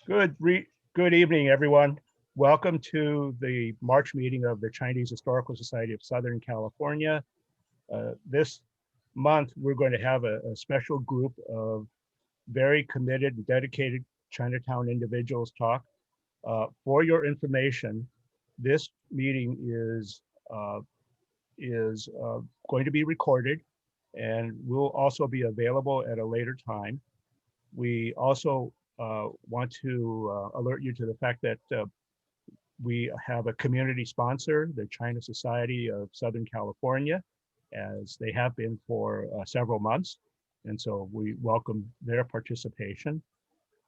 Good evening, everyone. Welcome to the March meeting of the Chinese Historical Society of Southern California. This month, we're going to have a special group of very committed and dedicated Chinatown individuals talk. For your information, this meeting is going to be recorded and will also be available at a later time. We also want to alert you to the fact that we have a community sponsor, the China Society of Southern California, as they have been for several months. And so we welcome their participation.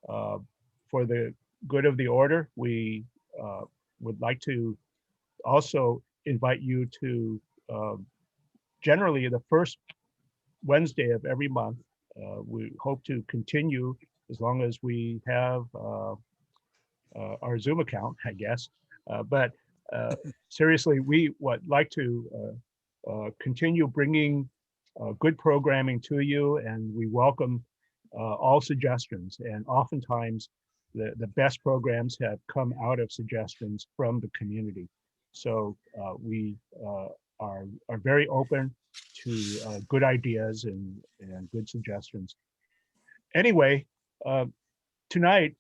For the good of the order, we would like to also invite you to generally the first Wednesday of every month. We hope to continue as long as we have our Zoom account, I guess. But seriously, we would like to continue bringing good programming to you, and we welcome all suggestions. And oftentimes, the best programs have come out of suggestions from the community. So we are very open to good ideas and good suggestions. Anyway, tonight,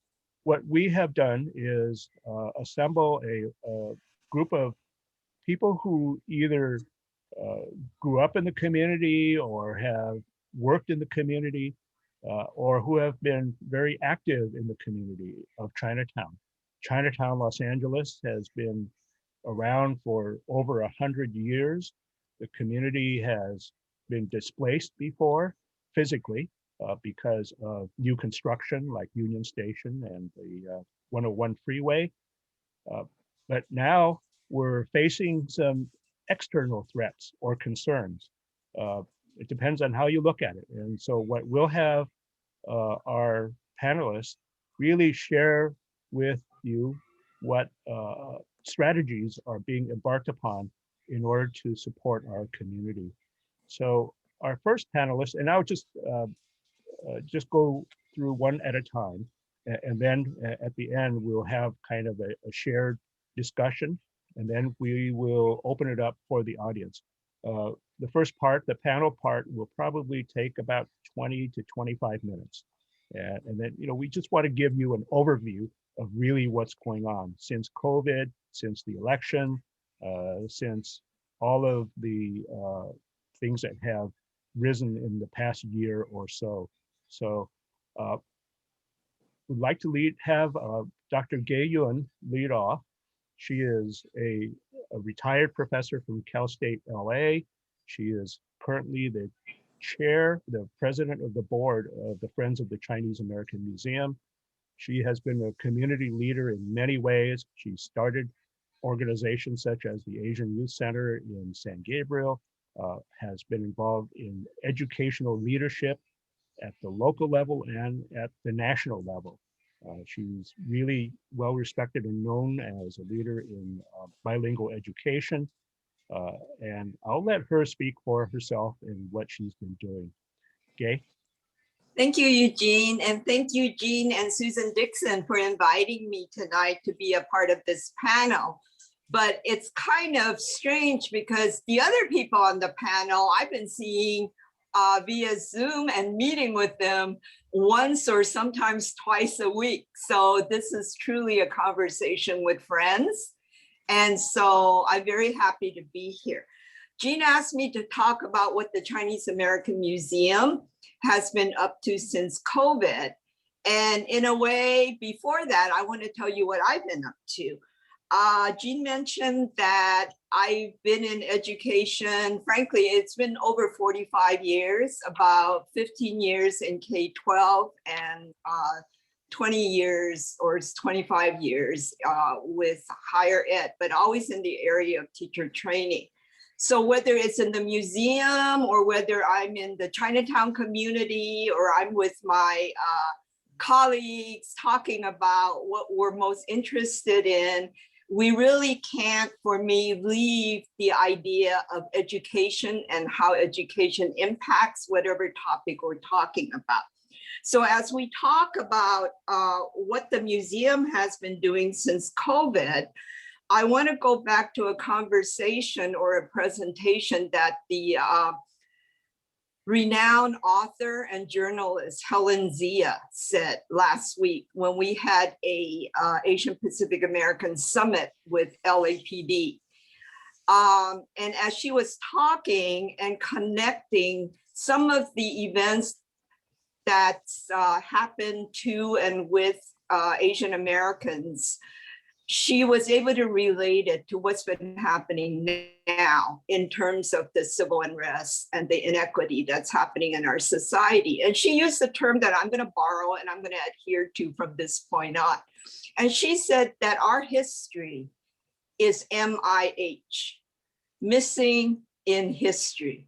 what we have done is assemble a group of people who either grew up in the community or have worked in the community or who have been very active in the community of Chinatown. Chinatown, Los Angeles has been around for over 100 years. The community has been displaced before physically because of new construction like Union Station and the 101 freeway. But now we're facing some external threats or concerns. It depends on how you look at it. And so what we'll have our panelists really share with you what strategies are being embarked upon in order to support our community. So our first panelist, and I'll just go through one at a time, and then at the end we'll have kind of a shared discussion, and then we will open it up for the audience. The first part, the panel part, will probably take about 20 to 25 minutes. And then, we just want to give you an overview of really what's going on since COVID, since the election, since all of the things that have risen in the past year or so. So we'd like to have Dr. Yuen lead off. She is a retired professor from Cal State LA. She is currently the president of the board of the Friends of the Chinese American Museum. She has been a community leader in many ways. She started organizations such as the Asian Youth Center in San Gabriel, has been involved in educational leadership at the local level and at the national level. She's really well respected and known as a leader in bilingual education. And I'll let her speak for herself and what she's been doing. Gay? Thank you, Eugene. And thank you, Eugene and Susan Dixon, for inviting me tonight to be a part of this panel. But it's kind of strange because the other people on the panel I've been seeing via Zoom and meeting with them once or sometimes twice a week. So this is truly a conversation with friends. And so I'm very happy to be here. Jean asked me to talk about what the Chinese American Museum has been up to since COVID. And in a way, before that, I want to tell you what I've been up to. Jean mentioned that I've been in education. Frankly, it's been over 45 years, about 15 years in K-12 and 20 years or 25 years with higher ed, but always in the area of teacher training. So whether it's in the museum or whether I'm in the Chinatown community or I'm with my colleagues talking about what we're most interested in, we really can't, for me, leave the idea of education and how education impacts whatever topic we're talking about. So as we talk about what the museum has been doing since COVID, I want to go back to a conversation or a presentation that the renowned author and journalist Helen Zia said last week when we had a Asian Pacific American Summit with LAPD. And as she was talking and connecting some of the events that happened to and with Asian Americans, she was able to relate it to what's been happening now in terms of the civil unrest and the inequity that's happening in our society. And she used the term that I'm going to borrow and I'm going to adhere to from this point on. And she said that our history is MIH, missing in history.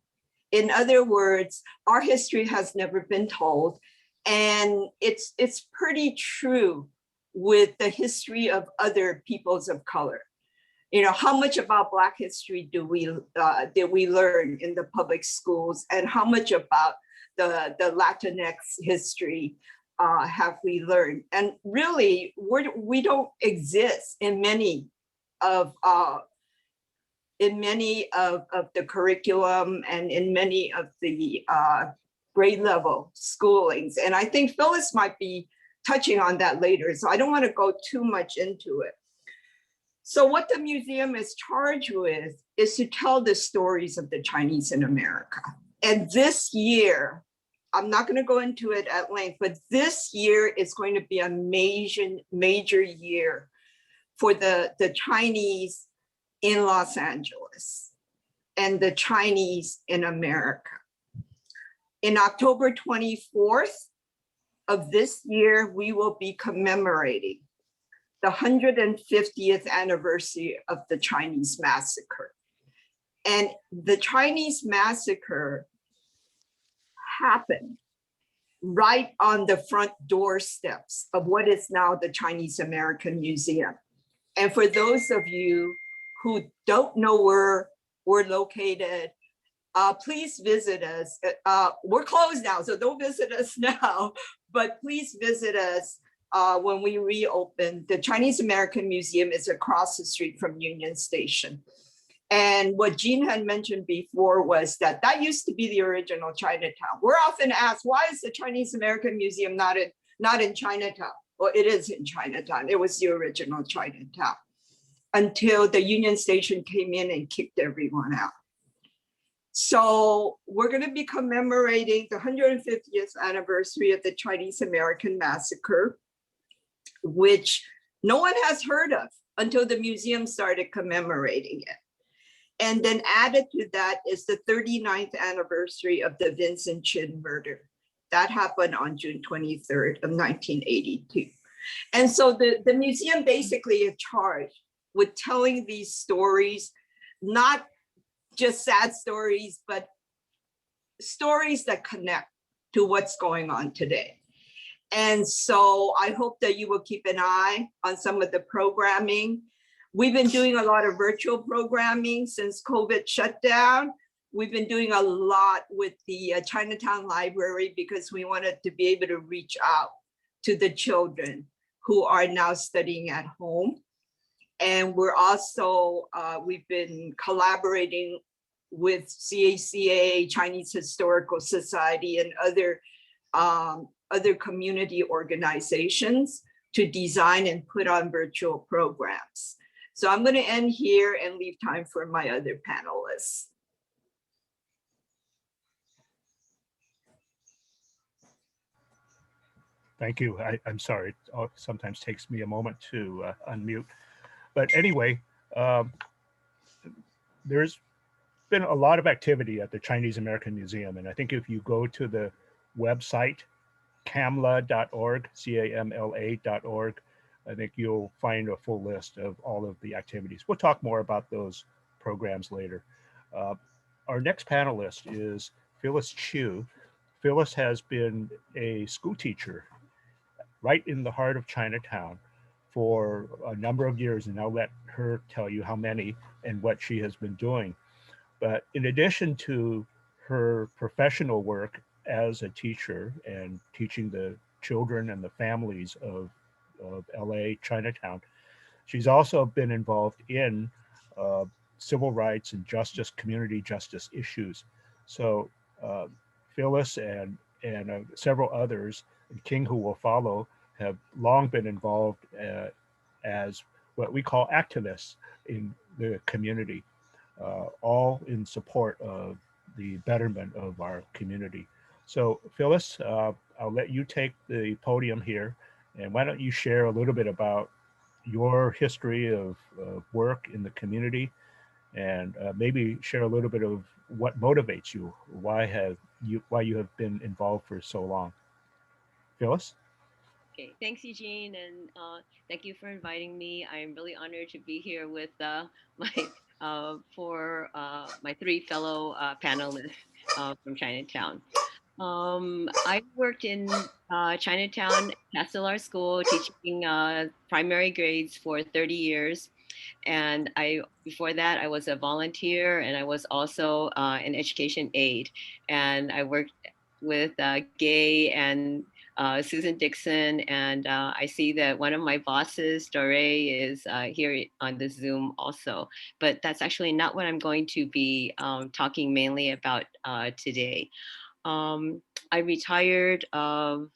In other words, our history has never been told. And it's pretty true with the history of other peoples of color. You know, how much about Black history did we learn in the public schools, and how much about the Latinx history have we learned? And really, we don't exist in many of the curriculum and in many of the grade level schoolings. And I think Phyllis might be touching on that later, so I don't want to go too much into it. So what the museum is charged with is to tell the stories of the Chinese in America. And this year, I'm not going to go into it at length, but this year is going to be a major year for the Chinese in Los Angeles and the Chinese in America. In October 24th of this year, we will be commemorating the 150th anniversary of the Chinese massacre. And the Chinese massacre happened right on the front doorsteps of what is now the Chinese American Museum. And for those of you who don't know where we're located, please visit us. We're closed now, so don't visit us now, but please visit us when we reopen. The Chinese American Museum is across the street from Union Station. And what Jean had mentioned before was that used to be the original Chinatown. We're often asked, why is the Chinese American Museum not in Chinatown? Well, it is in Chinatown. It was the original Chinatown until the Union Station came in and kicked everyone out. So we're going to be commemorating the 150th anniversary of the Chinese American Massacre, which no one has heard of until the museum started commemorating it. And then added to that is the 39th anniversary of the Vincent Chin murder. That happened on June 23rd of 1982. And so the museum basically is charged with telling these stories, not just sad stories, but stories that connect to what's going on today. And so I hope that you will keep an eye on some of the programming. We've been doing a lot of virtual programming since COVID shut down. We've been doing a lot with the Chinatown Library because we wanted to be able to reach out to the children who are now studying at home. And we're also, we've been collaborating with CACA, Chinese Historical Society, and other community organizations to design and put on virtual programs. So I'm going to end here and leave time for my other panelists. Thank you. I'm sorry. It sometimes takes me a moment to unmute. But anyway, there's been a lot of activity at the Chinese American Museum. And I think if you go to the website, camla.org, camla.org, I think you'll find a full list of all of the activities. We'll talk more about those programs later. Our next panelist is Phyllis Chiu. Phyllis has been a school teacher right in the heart of Chinatown for a number of years, and I'll let her tell you how many and what she has been doing. But in addition to her professional work as a teacher and teaching the children and the families of LA, Chinatown. She's also been involved in uh, civil rights and justice, community justice issues. So uh, Phyllis and several others, and King, who will follow, have long been involved as what we call activists in the community, all in support of the betterment of our community. So Phyllis, I'll let you take the podium here, and why don't you share a little bit about your history of work in the community, and maybe share a little bit of what motivates you. Why you have been involved for so long? Phyllis? Okay, thanks, Eugene, and thank you for inviting me. I'm really honored to be here with my my three fellow panelists from Chinatown. I worked in Chinatown Castellar School teaching primary grades for 30 years. And before that, I was a volunteer and I was also an education aide. And I worked with Gay and Susan Dixon. And I see that one of my bosses, Dore, is here on the Zoom also. But that's actually not what I'm going to be talking mainly about today. Um, I retired well,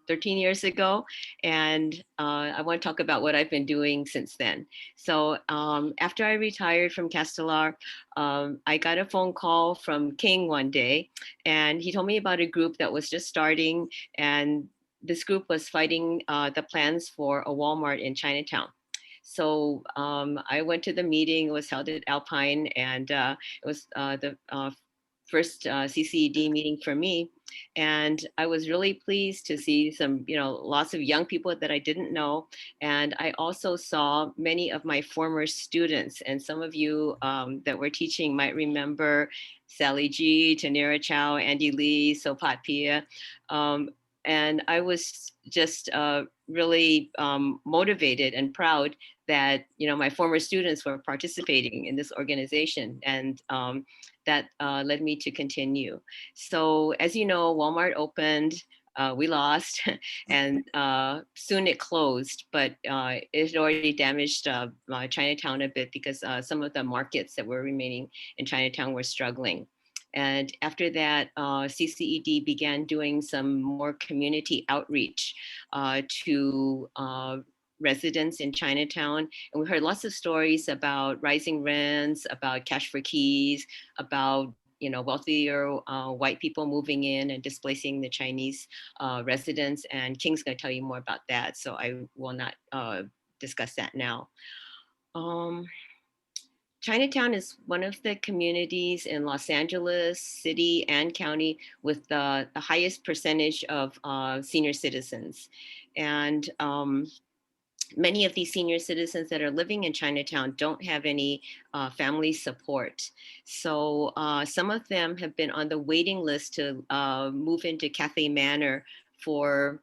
13 years ago, and I want to talk about what I've been doing since then. So after I retired from Castellar, I got a phone call from King one day, and he told me about a group that was just starting, and this group was fighting the plans for a Walmart in Chinatown. So I went to the meeting. It was held at Alpine, and it was the first CCED meeting for me. And I was really pleased to see some, lots of young people that I didn't know. And I also saw many of my former students. And some of you that were teaching might remember Sally G, Tanira Chow, Andy Lee, Sopat Pia. And I was just really motivated and proud that my former students were participating in this organization, and that led me to continue. So as you know, Walmart opened. We lost, and soon it closed, but it already damaged Chinatown a bit because some of the markets that were remaining in Chinatown were struggling. And after that, CCED began doing some more community outreach to residents in Chinatown. And we heard lots of stories about rising rents, about cash for keys, about wealthier white people moving in and displacing the Chinese residents. And King's going to tell you more about that, so I will not discuss that now. Chinatown is one of the communities in Los Angeles City and County with the highest percentage of senior citizens. And many of these senior citizens that are living in Chinatown don't have any family support. So some of them have been on the waiting list to move into Cathay Manor for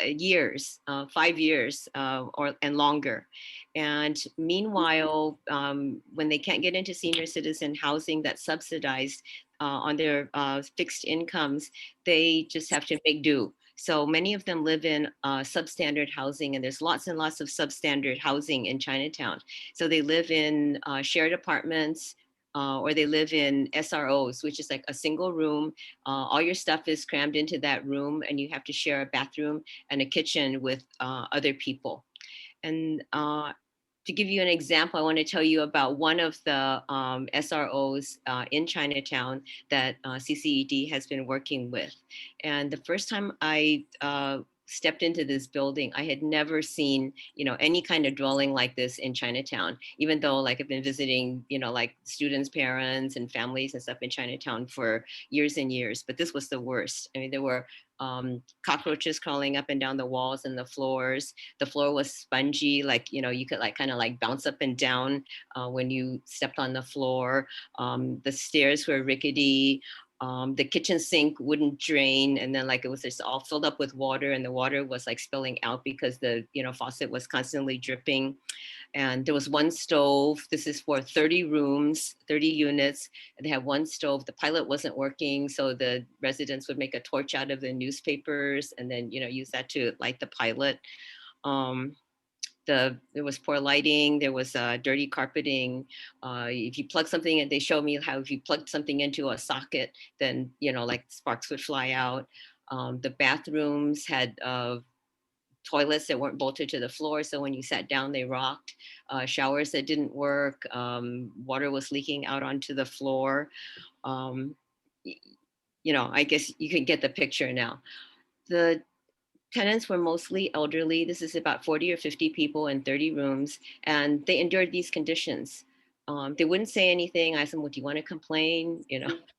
years, 5 years and longer. And meanwhile, when they can't get into senior citizen housing that's subsidized on their fixed incomes, they just have to make do. So many of them live in substandard housing, and there's lots and lots of substandard housing in Chinatown. So they live in shared apartments, or they live in SROs, which is like a single room. All your stuff is crammed into that room, and you have to share a bathroom and a kitchen with other people. And to give you an example, I want to tell you about one of the SROs in Chinatown that CCED has been working with. And the first time I stepped into this building, I had never seen, any kind of dwelling like this in Chinatown, even though like I've been visiting, like students' parents and families and stuff in Chinatown for years and years, but this was the worst. I mean, there were cockroaches crawling up and down the walls and the floors. The floor was spongy, like, you could like kind of like bounce up and down when you stepped on the floor. The stairs were rickety. The kitchen sink wouldn't drain, and then like it was just all filled up with water, and the water was like spilling out because the faucet was constantly dripping. And there was one stove. This is for 30 rooms, 30 units. And they had one stove. The pilot wasn't working, so the residents would make a torch out of the newspapers and then use that to light the pilot. There was poor lighting, there was dirty carpeting. If you plug something in, they showed me how if you plugged something into a socket, then like sparks would fly out. The bathrooms had toilets that weren't bolted to the floor, so when you sat down, they rocked. Showers that didn't work. Water was leaking out onto the floor. I guess you can get the picture now. The tenants were mostly elderly. This is about 40 or 50 people in 30 rooms, and they endured these conditions. They wouldn't say anything. I asked them, "Well, do you want to complain?"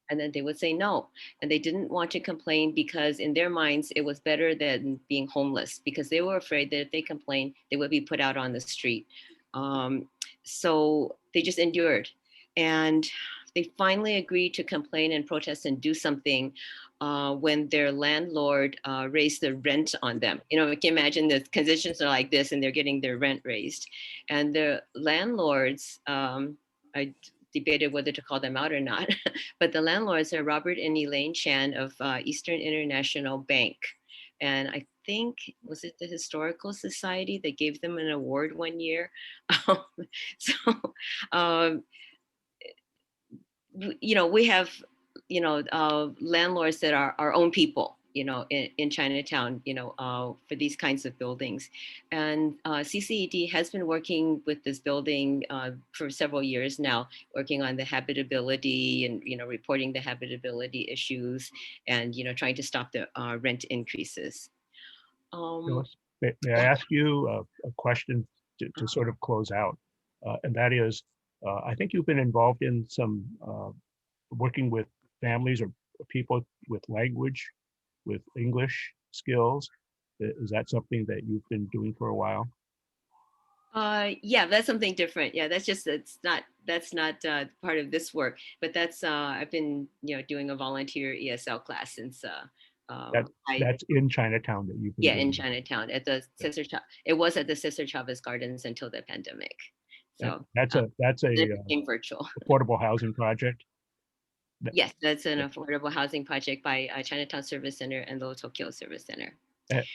And then they would say no. And they didn't want to complain because in their minds, it was better than being homeless, because they were afraid that if they complained, they would be put out on the street. So they just endured. And they finally agreed to complain and protest and do something when their landlord raised the rent on them. You can imagine the conditions are like this and they're getting their rent raised. And the landlords, I debated whether to call them out or not, but the landlords are Robert and Elaine Chan of Eastern International Bank. And I think, was it the Historical Society that gave them an award one year? We have landlords that are our own people, in Chinatown, for these kinds of buildings. And CCED has been working with this building for several years now, working on the habitability and, reporting the habitability issues and, trying to stop the rent increases. Phyllis, may I ask you a question to sort of close out? And that is, I think you've been involved in some working with families or people with language, with English skills. Is that something that you've been doing for a while? Yeah, that's something different. Yeah, that's not part of this work, but that's I've been doing a volunteer ESL class since That's in Chinatown that you've been doing. In Chinatown at the Sister it was at the Sister Chavez Gardens until the pandemic. So that's a virtual affordable housing project. Yes, that's an affordable housing project by Chinatown Service Center and Little Tokyo Service Center.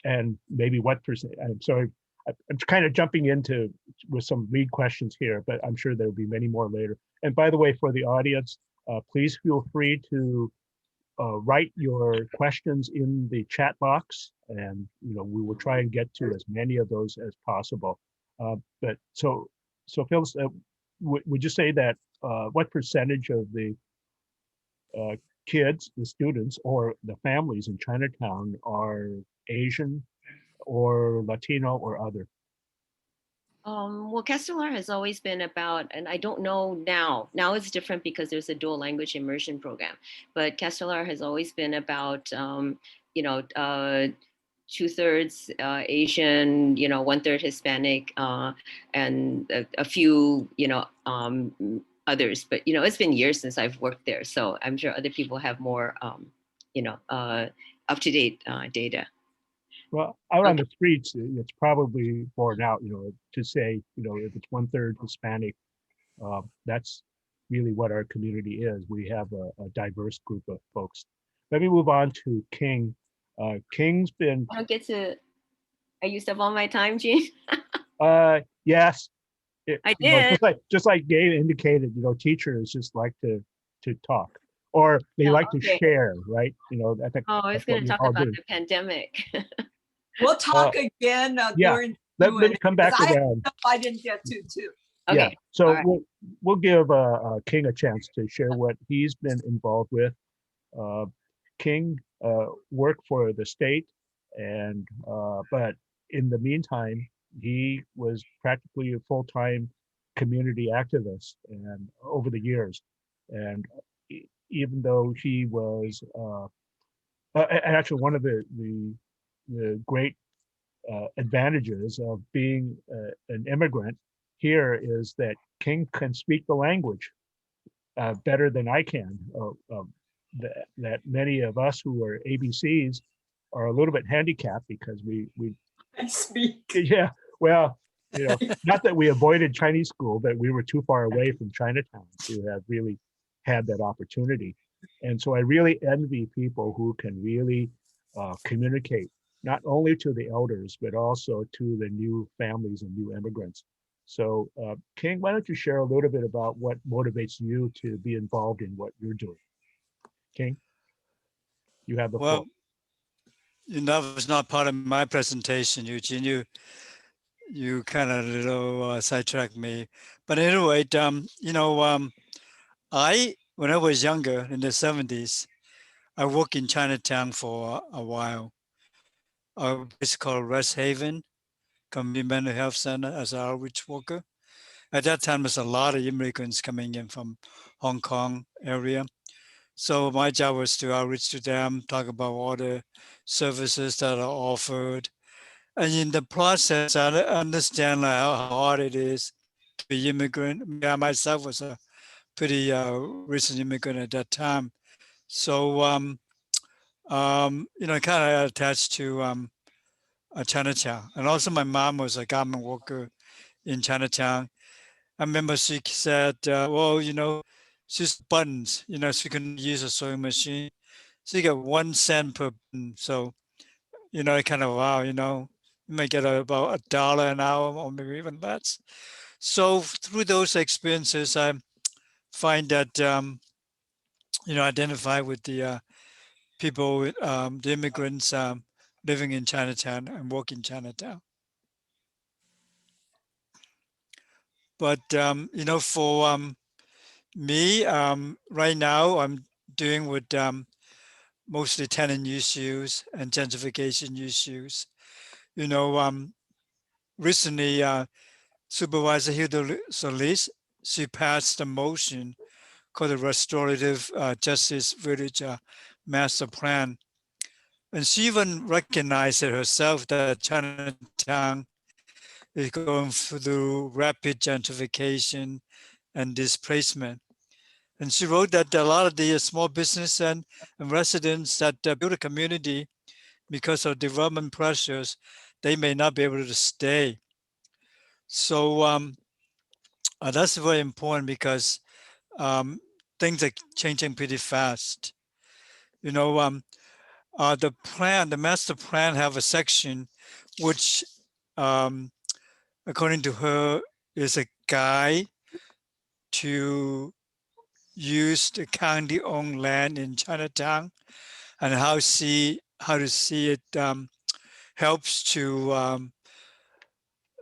And maybe what percent? I'm sorry, I'm kind of jumping into with some lead questions here, but I'm sure there'll be many more later. And by the way, for the audience, please feel free to write your questions in the chat box, and we will try and get to as many of those as possible. But so Phyllis, would you say that what percentage of the kids, the students, or the families in Chinatown are Asian or Latino or other? Well, Castellar has always been about, and I don't know now. Now it's different because there's a dual language immersion program. But Castellar has always been about, 2/3 Asian, 1/3 Hispanic, and a few, others. But it's been years since I've worked there, so I'm sure other people have more, up-to-date data. Well, out on the streets, it's probably borne out, to say, if it's 1/3 Hispanic, that's really what our community is. We have a diverse group of folks. Let me move on to King. King's been. I don't get to. I used up all my time, Gene. Yes. I did. Just like Gabe indicated, teachers just like to talk, or they like to share, right? I think. Oh, I was going to talk about the pandemic. We'll talk again during. Let me come back around. I didn't get to too. Okay. Yeah, so right. we'll give King a chance to share what he's been involved with. King worked for the state, and but in the meantime, he was practically a full-time community activist, and over the years, and even though he was, and actually one of the great advantages of being an immigrant here is that King can speak the language better than I can. that many of us who are ABCs are a little bit handicapped because we I speak. yeah, well, not that we avoided Chinese school, but we were too far away from Chinatown to have really had that opportunity. And so I really envy people who can really communicate not only to the elders, but also to the new families and new immigrants. So, King, why don't you share a little bit about what motivates you to be involved in what you're doing? King, you have the floor. Well, that was not part of my presentation, Eugene. You kind of little sidetracked me. But anyway, I when I was younger in the 70s, I worked in Chinatown for a while. It's called Rest Haven Community Mental Health Center as an outreach worker. At that time, there's a lot of immigrants coming in from Hong Kong area. So my job was to outreach to them, talk about all the services that are offered. And in the process, I understand like how hard it is to be immigrant. I mean, I myself was a pretty recent immigrant at that time. So, kind of attached to Chinatown. And also my mom was a government worker in Chinatown. I remember she said, well, she's buttons, she can use a sewing machine. So you get 1 cent per button. So, kind of, wow, you may get about $1 an hour or maybe even less. So through those experiences, I find that, identify with the people, the immigrants living in Chinatown and work in Chinatown. But, for me, right now, I'm dealing with mostly tenant issues and gentrification issues. Recently, Supervisor Hilda Solis, she passed a motion called the Restorative Justice Village Master Plan. And she even recognized it herself that Chinatown is going through rapid gentrification and displacement. And she wrote that a lot of the small business and residents that build a community because of development pressures, they may not be able to stay. So that's very important because um, things are changing pretty fast. The master plan have a section which, um, according to her, is a guide to use the county-owned land in Chinatown and how to see it helps to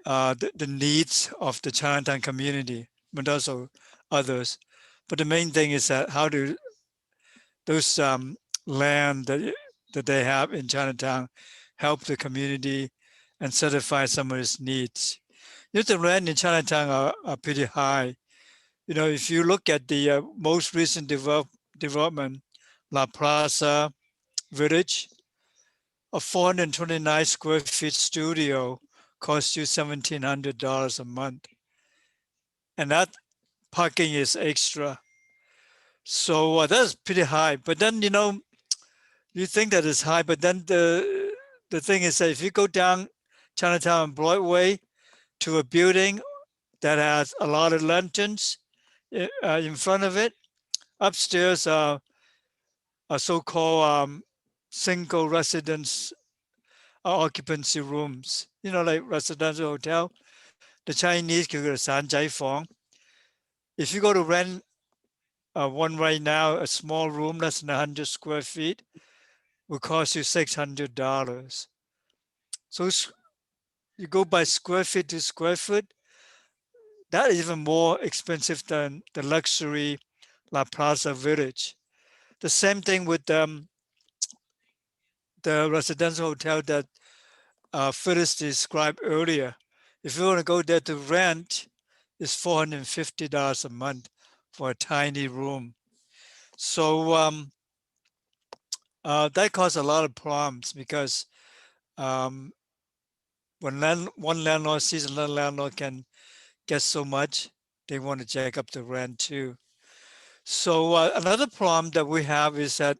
the needs of the Chinatown community, but also others. But the main thing is that how do those land that they have in Chinatown help the community and satisfy some of its needs. The rent in Chinatown are pretty high. If you look at the most recent development, La Plaza Village, a 429 square feet studio costs you $1,700 a month. And that parking is extra. So that's pretty high. But then, you think that it's high, but then the thing is that if you go down Chinatown and Broadway to a building that has a lot of lanterns in front of it, upstairs are so-called single residence occupancy rooms, like residential hotel. The Chinese 叫佢散仔房. If you go to rent one right now, a small room less than 100 square feet, will cost you $600. So you go by square feet to square foot, that is even more expensive than the luxury La Plaza Village. The same thing with the residential hotel that Phyllis described earlier. If you want to go there to rent, it's $450 a month for a tiny room. So that caused a lot of problems because when one landlord sees another landlord can get so much, they want to jack up the rent too. So another problem that we have is that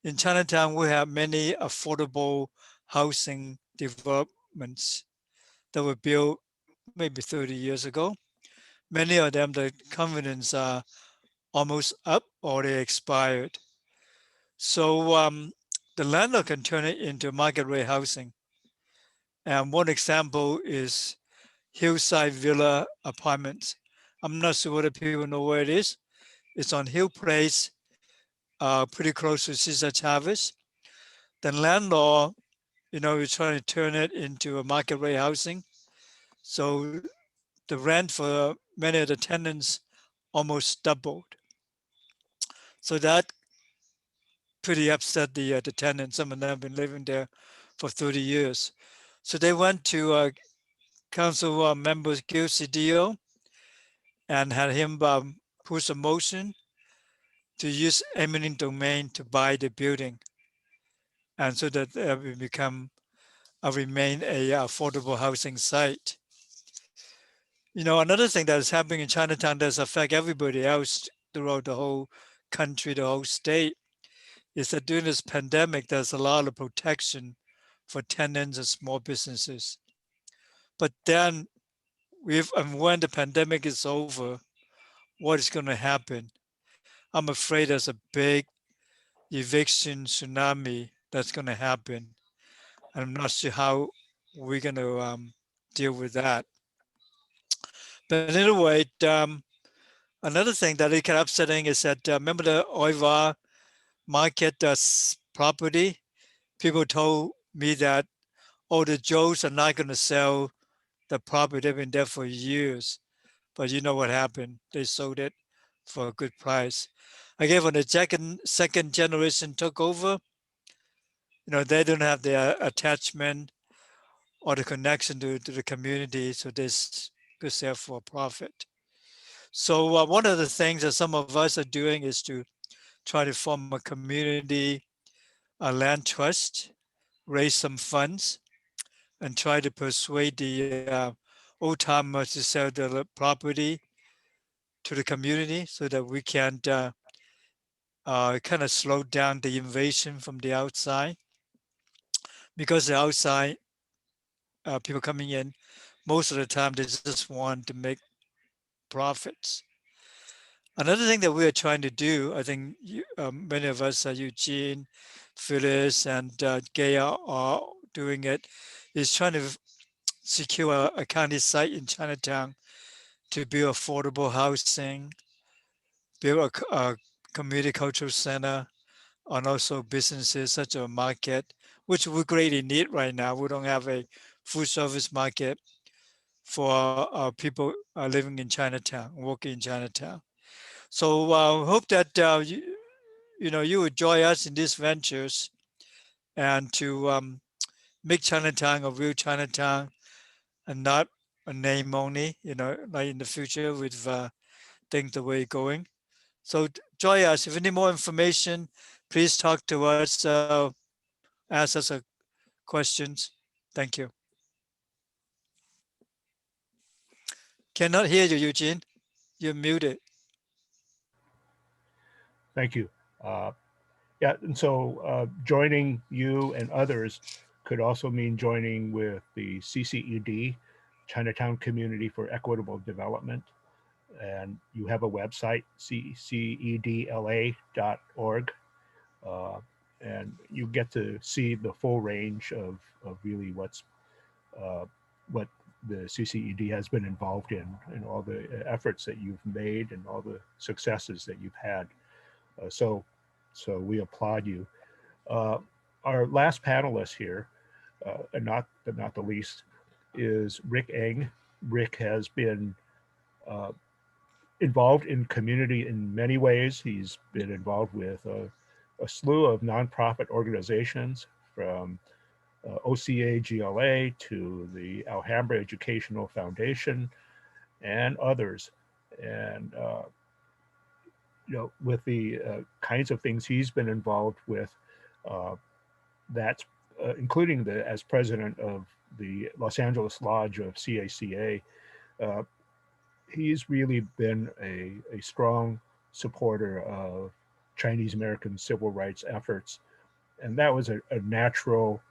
in Chinatown, we have many affordable housing developments that were built maybe 30 years ago. Many of them, the covenants are almost up or they expired. So the landlord can turn it into market rate housing. And one example is Hillside Villa Apartments. I'm not sure whether people know where it is. It's on Hill Place, pretty close to Cesar Chavez. The landlord, is trying to turn it into a market rate housing. So the rent for many of the tenants almost doubled. So that pretty upset the tenants. Some of them have been living there for 30 years. So they went to council members Gil Cedillo and had him push a motion to use eminent domain to buy the building, and so that it will become remain a affordable housing site. Another thing that is happening in Chinatown that affect everybody else throughout the whole country, the whole state, is that during this pandemic, there's a lot of protection for tenants and small businesses. But then, and when the pandemic is over, what is going to happen? I'm afraid there's a big eviction tsunami that's going to happen. I'm not sure how we're going to deal with that. But anyway, another thing that is kind of upsetting is that remember the Oiva market property? People told me that, oh, the Joes are not going to sell the property. They've been there for years. But you know what happened? They sold it for a good price. Again, when the second generation took over, they don't have the attachment or the connection to the community, so they could sell for a profit. So one of the things that some of us are doing is to try to form a community land trust, raise some funds, and try to persuade the old timers to sell the property to the community so that we can kind of slow down the invasion from the outside. Because the outside people coming in, most of the time they just want to make profits. Another thing that we are trying to do, I think many of us, Eugene, Phyllis, and Gaya are doing it, is trying to secure a county site in Chinatown to build affordable housing, build a community cultural center, and also businesses such as a market, which we greatly need right now. We don't have a food service market for people living in Chinatown, working in Chinatown. So hope that you would join us in these ventures and to make Chinatown a real Chinatown and not a name only. Like in the future with things the way going. So join us. If you need more information, please talk to us. Ask us questions. Thank you. Cannot hear you, Eugene. You're muted. Thank you. Yeah, and so joining you and others could also mean joining with the CCED, Chinatown Community for Equitable Development. And you have a website, ccedla.org. And you get to see the full range of really what the CCED has been involved in and all the efforts that you've made and all the successes that you've had. So we applaud you. Our last panelist here, and not the least, is Rick Eng. Rick has been involved in community in many ways. He's been involved with a slew of nonprofit organizations, from OCA GLA to the Alhambra Educational Foundation and others. And with the kinds of things he's been involved with, that's including as president of the Los Angeles Lodge of CACA, he's really been a strong supporter of Chinese American civil rights efforts. And that was a natural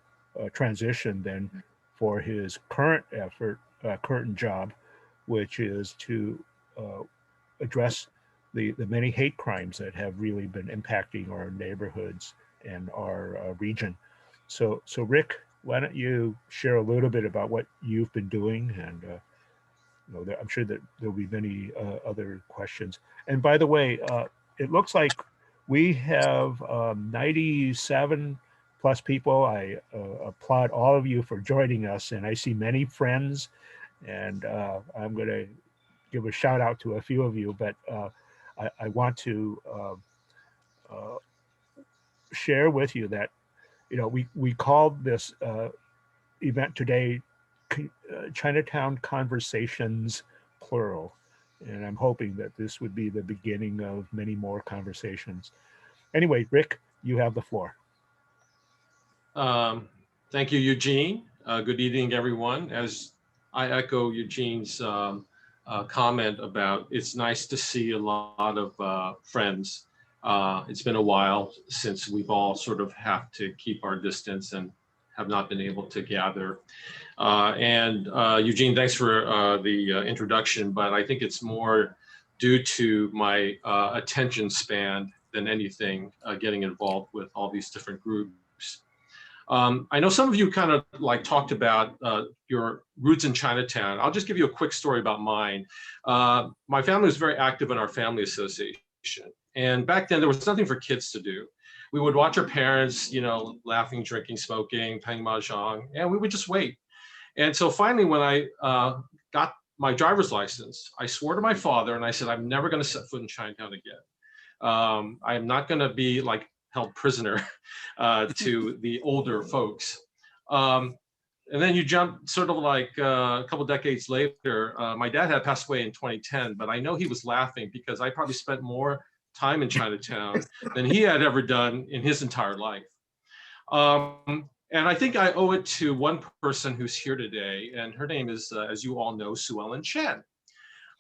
transition then for his current effort, current job, which is to address the many hate crimes that have really been impacting our neighborhoods and our region. So Rick, why don't you share a little bit about what you've been doing, and I'm sure that there'll be many other questions. And by the way, it looks like we have 97 plus people. I applaud all of you for joining us, and I see many friends, and I'm going to give a shout out to a few of you, but I want to share with you that, we called this event today Chinatown Conversations, plural. And I'm hoping that this would be the beginning of many more conversations. Anyway, Rick, you have the floor. Thank you, Eugene. Good evening, everyone. As I echo Eugene's comment about it's nice to see a lot of friends. It's been a while since we've all sort of have to keep our distance and have not been able to gather. Eugene, thanks for the introduction, but I think it's more due to my attention span than anything, getting involved with all these different groups. I know some of you kind of like talked about your roots in Chinatown. I'll just give you a quick story about mine. My family was very active in our family association. And back then there was nothing for kids to do. We would watch our parents, laughing, drinking, smoking, playing mahjong, and we would just wait. And so finally, when I got my driver's license, I swore to my father and I said, I'm never going to set foot in Chinatown again. I am not going to be like held prisoner to the older folks. And then you jump sort of like a couple decades later, my dad had passed away in 2010, but I know he was laughing because I probably spent more time in Chinatown than he had ever done in his entire life. And I think I owe it to one person who's here today, and her name is, as you all know, Sue Ellen Chen.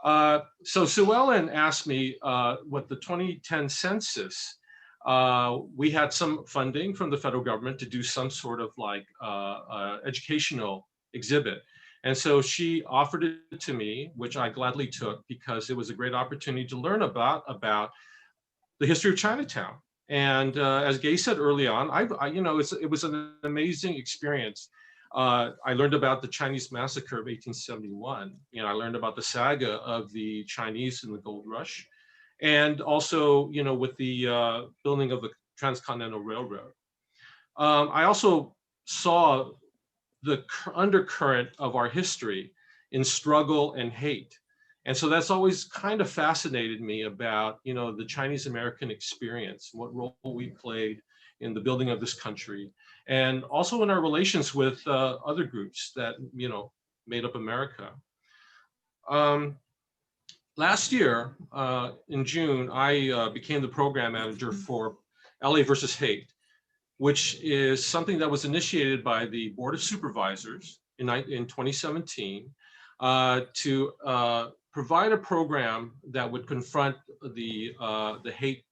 So Sue Ellen asked me what the 2010 census, we had some funding from the federal government to do some sort of like educational exhibit. And so she offered it to me, which I gladly took because it was a great opportunity to learn about the history of Chinatown. And as Gay said early on, it was an amazing experience. I learned about the Chinese massacre of 1871. I learned about the saga of the Chinese in the gold rush. And also, with the building of the Transcontinental Railroad. I also saw the undercurrent of our history in struggle and hate. And so that's always kind of fascinated me about, the Chinese American experience, what role we played in the building of this country, and also in our relations with other groups that, made up America. Last year, in June, I became the program manager for LA versus Hate, which is something that was initiated by the Board of Supervisors in 2017 to provide a program that would confront the hate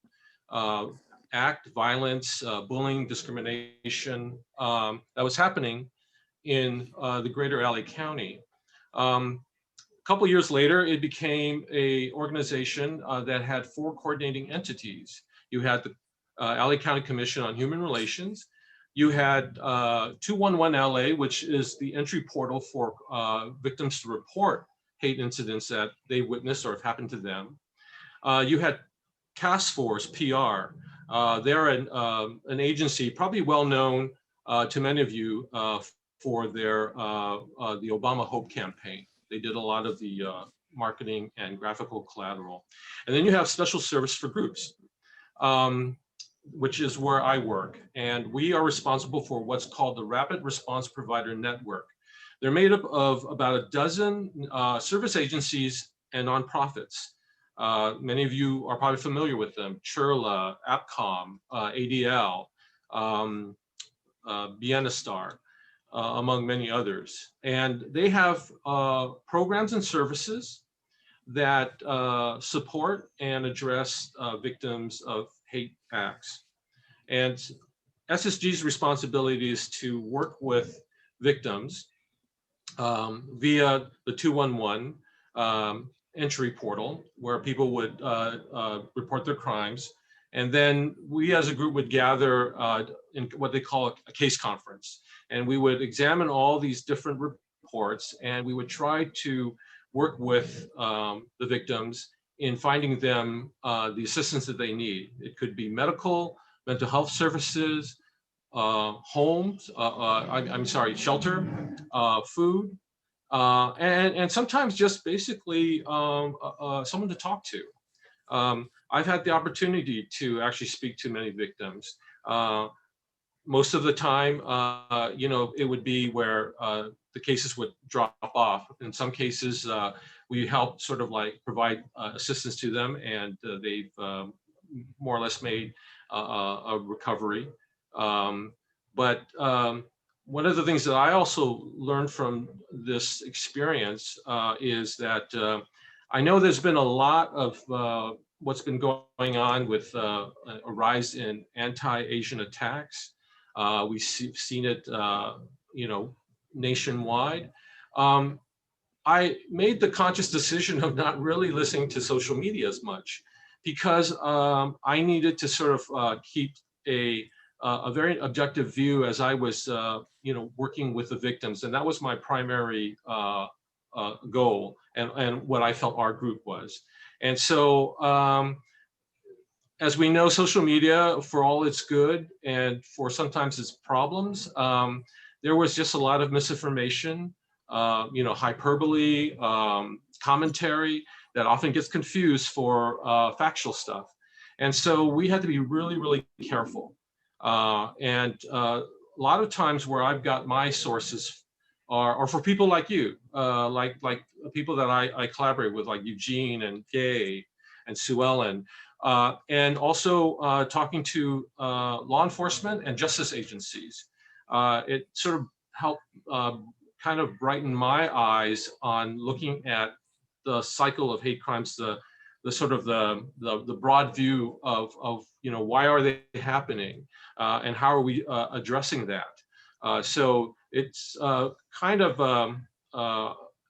act, violence, bullying, discrimination that was happening in the greater LA County. A couple years later, it became an organization that had 4 coordinating entities. You had the LA County Commission on Human Relations. You had 211 LA, which is the entry portal for victims to report hate incidents that they witnessed or have happened to them. You had Task Force PR. They're an agency probably well known to many of you for their the Obama Hope campaign. They did a lot of the marketing and graphical collateral. And then you have Special Service for Groups, which is where I work. And we are responsible for what's called the Rapid Response Provider Network. They're made up of about a dozen service agencies and nonprofits. Many of you are probably familiar with them: Churla, AppCom, ADL, Bienestar, among many others. And they have programs and services that support and address victims of hate acts. And SSG's responsibility is to work with victims via the 211 entry portal, where people would report their crimes. And then we as a group would gather in what they call a case conference. And we would examine all these different reports, and we would try to work with the victims in finding them the assistance that they need. It could be medical, mental health services, homes, I'm sorry, shelter, food, and sometimes just basically someone to talk to. I've had the opportunity to actually speak to many victims. Most of the time, you know, it would be where the cases would drop off. In some cases, we help sort of like provide assistance to them, and they've more or less made a recovery. But one of the things that I also learned from this experience is that I know there's been a lot of what's been going on with a rise in anti-Asian attacks. We've seen it, you know, nationwide. I made the conscious decision of not really listening to social media as much, because I needed to sort of keep a very objective view as I was, you know, working with the victims, and that was my primary goal, and what I felt our group was. And so, as we know, social media, for all its good and for sometimes its problems, there was just a lot of misinformation, you know, hyperbole, commentary that often gets confused for factual stuff. And so we had to be really, really careful. And a lot of times where I've got my sources are for people like you, like people that I collaborate with, like Eugene and Gay and Sue Ellen, and also talking to law enforcement and justice agencies. It sort of helped kind of brighten my eyes on looking at the cycle of hate crimes, the sort of the broad view of you know, why are they happening, and how are we addressing that. So it's kind of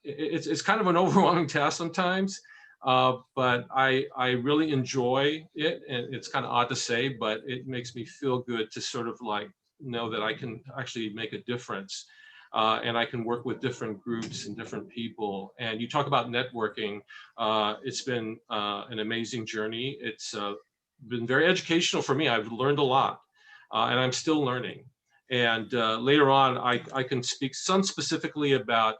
it's kind of an overwhelming task sometimes, but I really enjoy it, and it's kind of odd to say, but it makes me feel good to sort of like know that I can actually make a difference. And I can work with different groups and different people. And you talk about networking. It's been an amazing journey. It's been very educational for me. I've learned a lot, and I'm still learning. And later on, I can speak some specifically about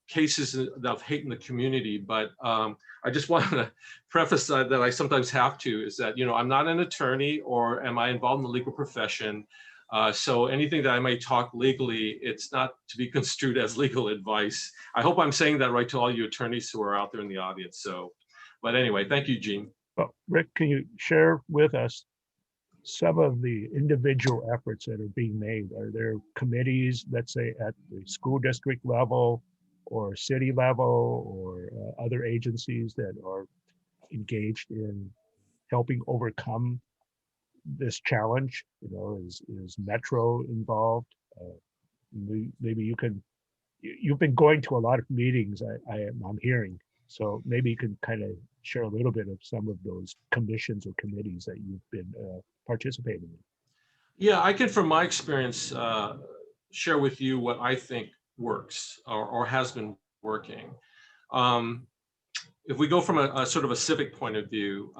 cases of hate in the community. But I just want to preface that I sometimes have to, is that, you know, I'm not an attorney, or am I involved in the legal profession. So anything that I may talk legally, it's not to be construed as legal advice. I hope I'm saying that right to all you attorneys who are out there in the audience. So, but anyway, thank you, Gene. Well, Rick, can you share with us some of the individual efforts that are being made? Are there committees, let's say at the school district level or city level, or other agencies that are engaged in helping overcome this challenge? You know, is Metro involved? Maybe you can, you've been going to a lot of meetings, I'm hearing, so maybe you can kind of share a little bit of some of those commissions or committees that you've been participating in. Yeah, I can, from my experience, share with you what I think works, or has been working. If we go from a sort of a civic point of view,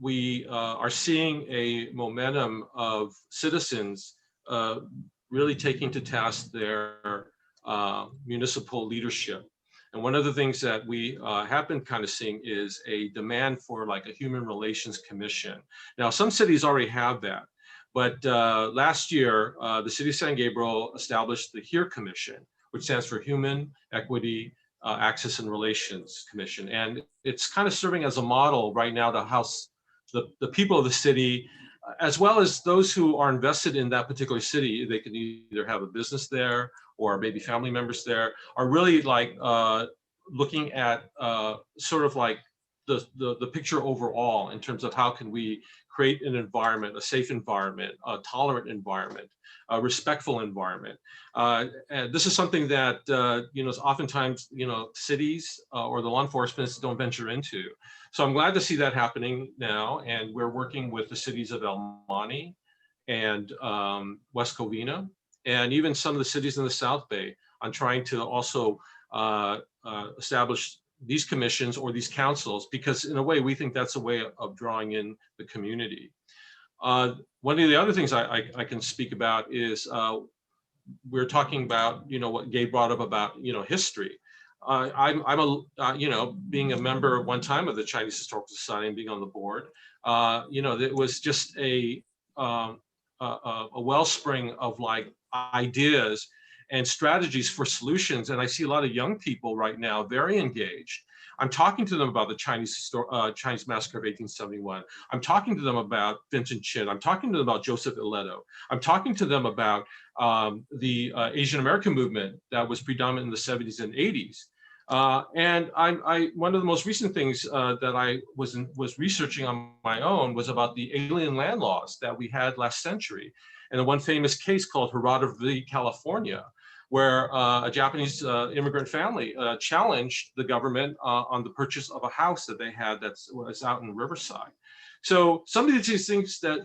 we are seeing a momentum of citizens really taking to task their municipal leadership. And one of the things that we have been kind of seeing is a demand for like a human relations commission. Now, some cities already have that, but last year, the city of San Gabriel established the HERE Commission, which stands for Human Equity, Access and Relations Commission. And it's kind of serving as a model right now to house the people of the city, as well as those who are invested in that particular city. They can either have a business there or maybe family members there, are really like looking at sort of like the picture overall in terms of how can we create an environment, a safe environment, a tolerant environment, a respectful environment. And this is something that is oftentimes cities or the law enforcement don't venture into. So I'm glad to see that happening now, and we're working with the cities of El Monte and West Covina, and even some of the cities in the South Bay on trying to also establish these commissions or these councils, because in a way we think that's a way of drawing in the community. One of the other things I can speak about is we're talking about what Gabe brought up about history. I'm being a member at one time of the Chinese Historical Society and being on the board. It was just a wellspring of like ideas and strategies for solutions. And I see a lot of young people right now very engaged. I'm talking to them about the Chinese Massacre of 1871. I'm talking to them about Vincent Chin. I'm talking to them about Joseph Ileto. I'm talking to them about the Asian American movement that was predominant in the 70s and 80s. And one of the most recent things that I was researching on my own was about the alien land laws that we had last century. And the one famous case called Hirata v. California, where a Japanese immigrant family challenged the government on the purchase of a house that they had that was out in Riverside. So some of these things that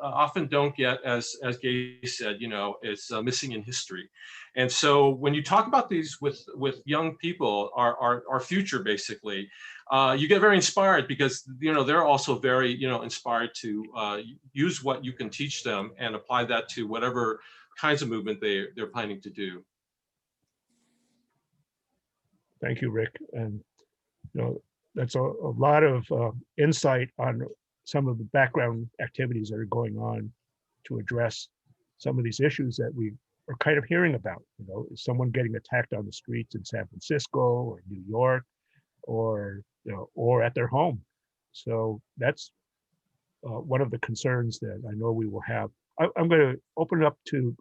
often don't get, as Gay said, is missing in history. And so when you talk about these with young people, our future basically, you get very inspired because they're also very inspired to use what you can teach them and apply that to whatever kinds of movement they're planning to do. Thank you, Rick. And that's a lot of insight on some of the background activities that are going on to address some of these issues that we are kind of hearing about. Is someone getting attacked on the streets in San Francisco or New York, or at their home? So that's one of the concerns that I know we will have. I'm going to open it up to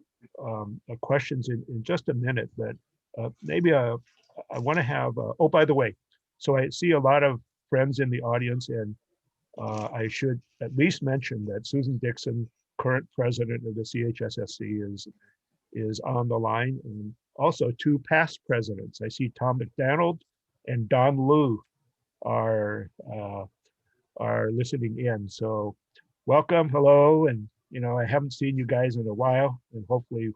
questions in just a minute, but maybe I want to have, oh, by the way, so I see a lot of friends in the audience, and I should at least mention that Susan Dixon, current president of the CHSSC, is on the line, and also two past presidents. I see Tom McDonald and Don Liu are listening in. So welcome, hello, and I haven't seen you guys in a while, and hopefully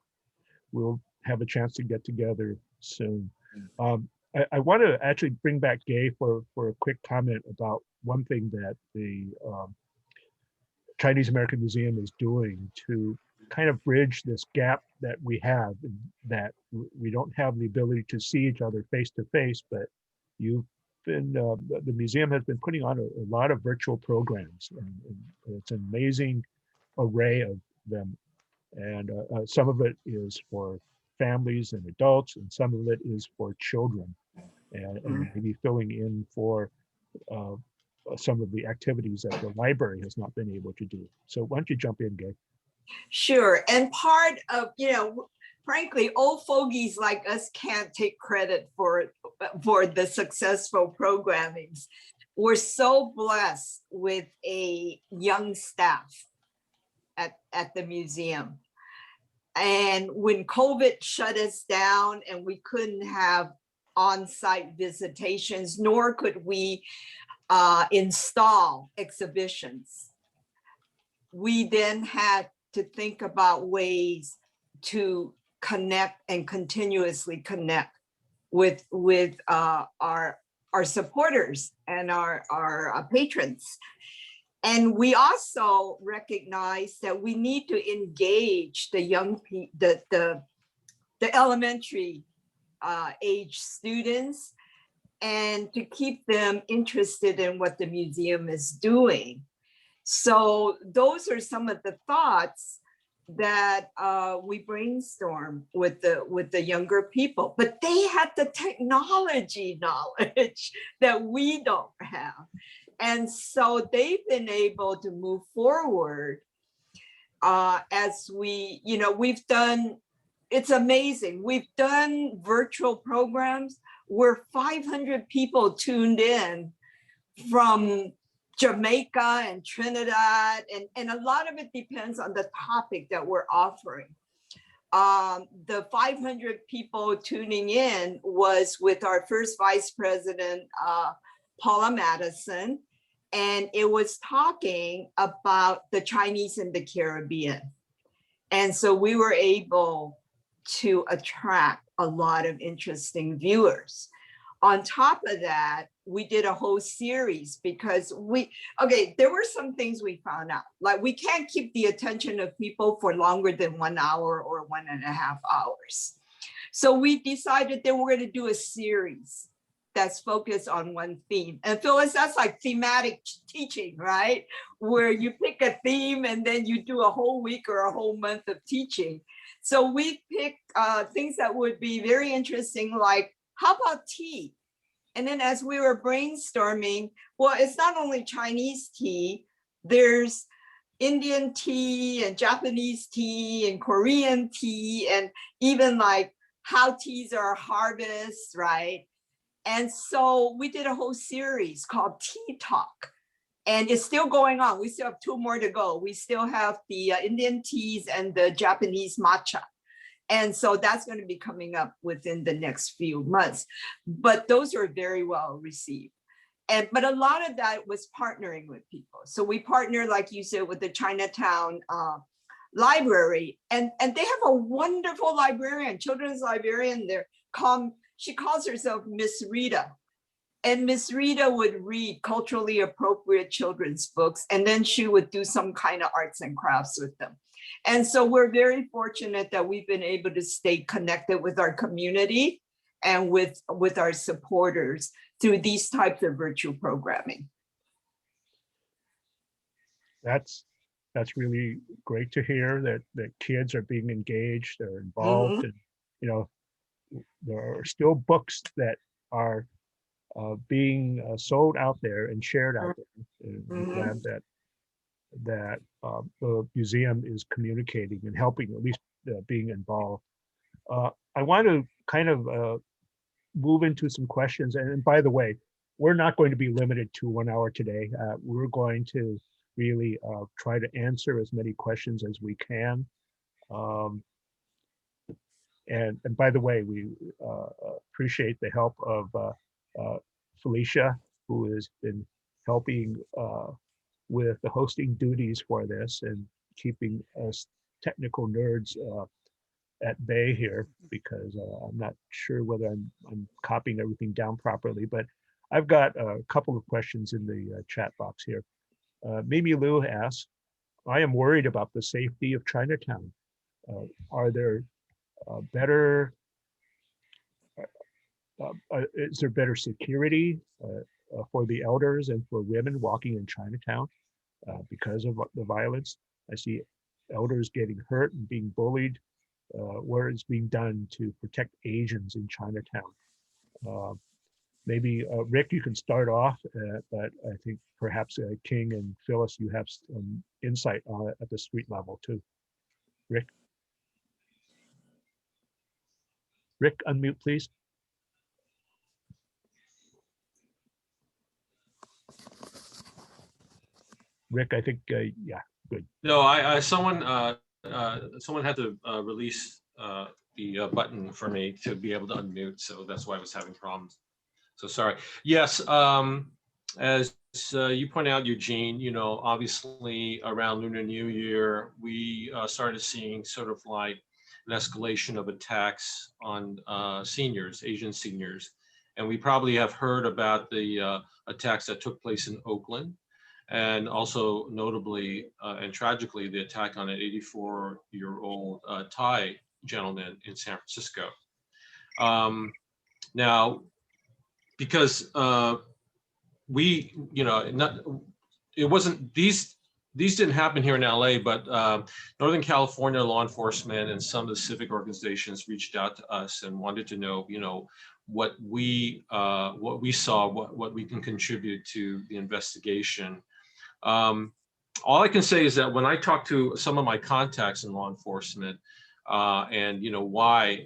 we'll have a chance to get together soon. I want to actually bring back Gay for a quick comment about one thing that the Chinese American Museum is doing to kind of bridge this gap that we have, that we don't have the ability to see each other face to face, but you've been, the museum has been putting on a lot of virtual programs, and it's an amazing array of them. And some of it is for families and adults, and some of it is for children, and maybe filling in for some of the activities that the library has not been able to do. So why don't you jump in, Gay? Sure. And part of, frankly, old fogies like us can't take credit for the successful programmings. We're so blessed with a young staff at the museum. And when COVID shut us down and we couldn't have on-site visitations, nor could we install exhibitions, we then had to think about ways to connect and continuously connect with our supporters and our patrons. And we also recognize that we need to engage the young people, the elementary age students, and to keep them interested in what the museum is doing. So those are some of the thoughts that we brainstorm with the younger people, but they had the technology knowledge that we don't have. And so they've been able to move forward as we've done, it's amazing. We've done virtual programs where 500 people tuned in from Jamaica and Trinidad, and a lot of it depends on the topic that we're offering. The 500 people tuning in was with our first Vice President, Paula Madison, and it was talking about the Chinese in the Caribbean. And so we were able to attract a lot of interesting viewers. On top of that, we did a whole series because there were some things we found out, like we can't keep the attention of people for longer than 1 hour or 1.5 hours. So we decided that we're going to do a series that's focused on one theme. And Phyllis, that's like thematic teaching, right? Where you pick a theme and then you do a whole week or a whole month of teaching. So we picked things that would be very interesting, like how about tea? And then as we were brainstorming, well, it's not only Chinese tea, there's Indian tea and Japanese tea and Korean tea, and even like how teas are harvested, right? And so we did a whole series called Tea Talk, and it's still going on. We still have 2 more to go. We still have the Indian teas and the Japanese matcha. And so that's going to be coming up within the next few months. But those are very well received. But a lot of that was partnering with people. So we partner, like you said, with the Chinatown library. And they have a wonderful librarian, children's librarian there. She calls herself Miss Rita. And Miss Rita would read culturally appropriate children's books, and then she would do some kind of arts and crafts with them. And so we're very fortunate that we've been able to stay connected with our community and with our supporters through these types of virtual programming. That's really great to hear that kids are being engaged, they're involved, and there are still books that are being sold out there and shared out there. And I'm glad that the museum is communicating and helping, at least being involved. I want to kind of move into some questions. And by the way, we're not going to be limited to 1 hour today. We're going to really try to answer as many questions as we can. And by the way, we appreciate the help of Felicia, who has been helping with the hosting duties for this and keeping us technical nerds at bay here, because I'm not sure whether I'm copying everything down properly, but I've got a couple of questions in the chat box here. Mimi Liu asks, I am worried about the safety of Chinatown. Are there is there better security for the elders and for women walking in Chinatown because of the violence? I see elders getting hurt and being bullied. What is being done to protect Asians in Chinatown? Maybe Rick, you can start off, but I think perhaps King and Phyllis, you have some insight on it at the street level too. Rick? Rick, unmute, please. Rick, I think, yeah, good. No, someone had to release the button for me to be able to unmute, so that's why I was having problems. So sorry. Yes, as you point out, Eugene, obviously around Lunar New Year, we started seeing sort of like an escalation of attacks on seniors, Asian seniors. And we probably have heard about the attacks that took place in Oakland, and also notably and tragically, the attack on an 84-year-old Thai gentleman in San Francisco. Now, because it wasn't, these didn't happen here in LA, but Northern California law enforcement and some of the civic organizations reached out to us and wanted to know, what we saw, what we can contribute to the investigation. All I can say is that when I talked to some of my contacts in law enforcement and why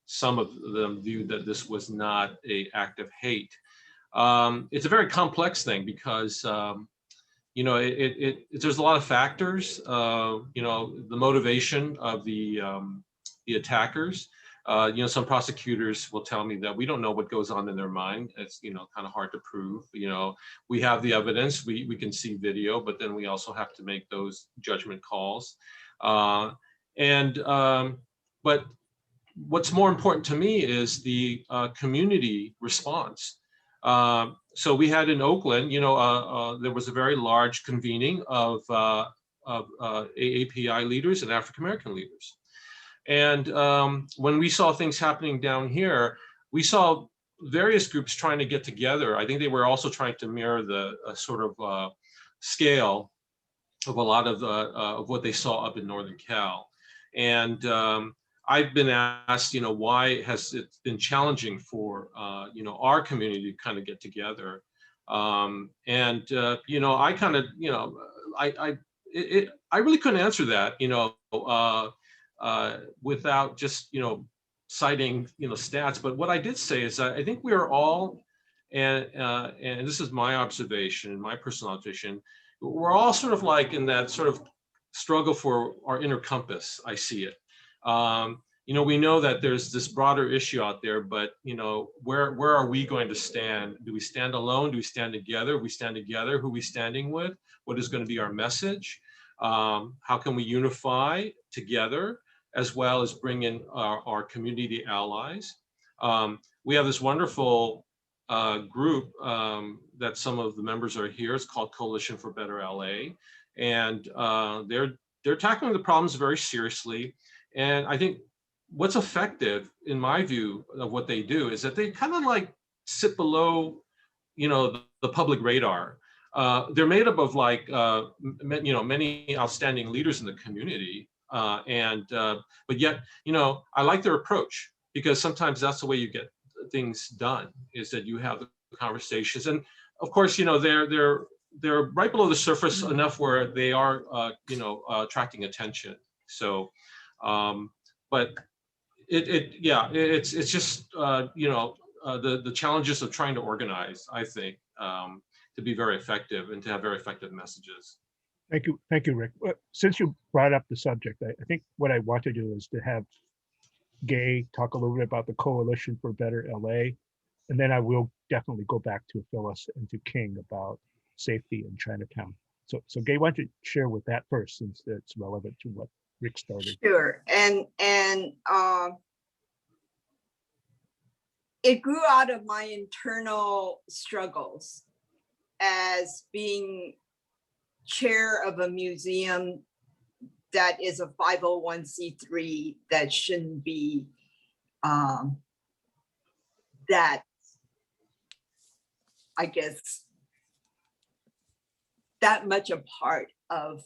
some of them viewed that this was not an act of hate. It's a very complex thing because there's a lot of factors. The motivation of the attackers. Some prosecutors will tell me that we don't know what goes on in their mind. It's kind of hard to prove. We have the evidence. We can see video, but then we also have to make those judgment calls. But what's more important to me is the community response. So we had in Oakland, there was a very large convening of AAPI leaders and African American leaders. And when we saw things happening down here, we saw various groups trying to get together. I think they were also trying to mirror the sort of scale of a lot of what they saw up in Northern Cal. And I've been asked, why has it been challenging for, our community to kind of get together? I kind of, I really couldn't answer that, without just, citing, stats. But what I did say is that I think we are all, and this is my observation, my personal observation, we're all sort of like in that sort of struggle for our inner compass. I see it. We know that there's this broader issue out there, but where are we going to stand? Do we stand alone? Do we stand together? We stand together. Who are we standing with? What is going to be our message? How can we unify together, as well as bring in our community allies? We have this wonderful group that some of the members are here. It's called Coalition for Better LA, and they're tackling the problems very seriously. And I think what's effective, in my view, of what they do is that they kind of like sit below, the public radar. They're made up of like, many outstanding leaders in the community. But yet, I like their approach, because sometimes that's the way you get things done, is that you have the conversations. And of course, they're right below the surface enough where they are, attracting attention. So, but it's just, the challenges of trying to organize, I think, to be very effective and to have very effective messages. Thank you, Rick. Since you brought up the subject, I think what I want to do is to have Gay talk a little bit about the Coalition for Better LA, and then I will definitely go back to Phyllis and to King about safety in Chinatown. So Gay, why don't you share with that first, since it's relevant to what Rick started. Sure, and it grew out of my internal struggles as being chair of a museum that is a 501c3 that shouldn't be that, I guess, that much a part of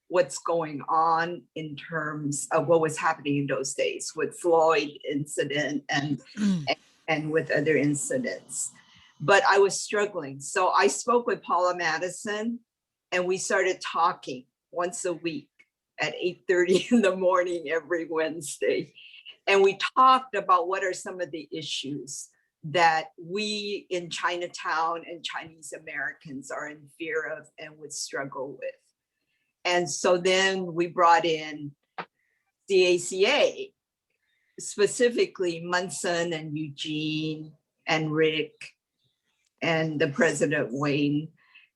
what's going on in terms of what was happening in those days with Floyd incident and with other incidents. But I was struggling. So I spoke with Paula Madison, and we started talking once a week at 8:30 in the morning every Wednesday. And we talked about what are some of the issues that we in Chinatown and Chinese Americans are in fear of and would struggle with. And so then we brought in the ACA, specifically Munson and Eugene and Rick and the President Wayne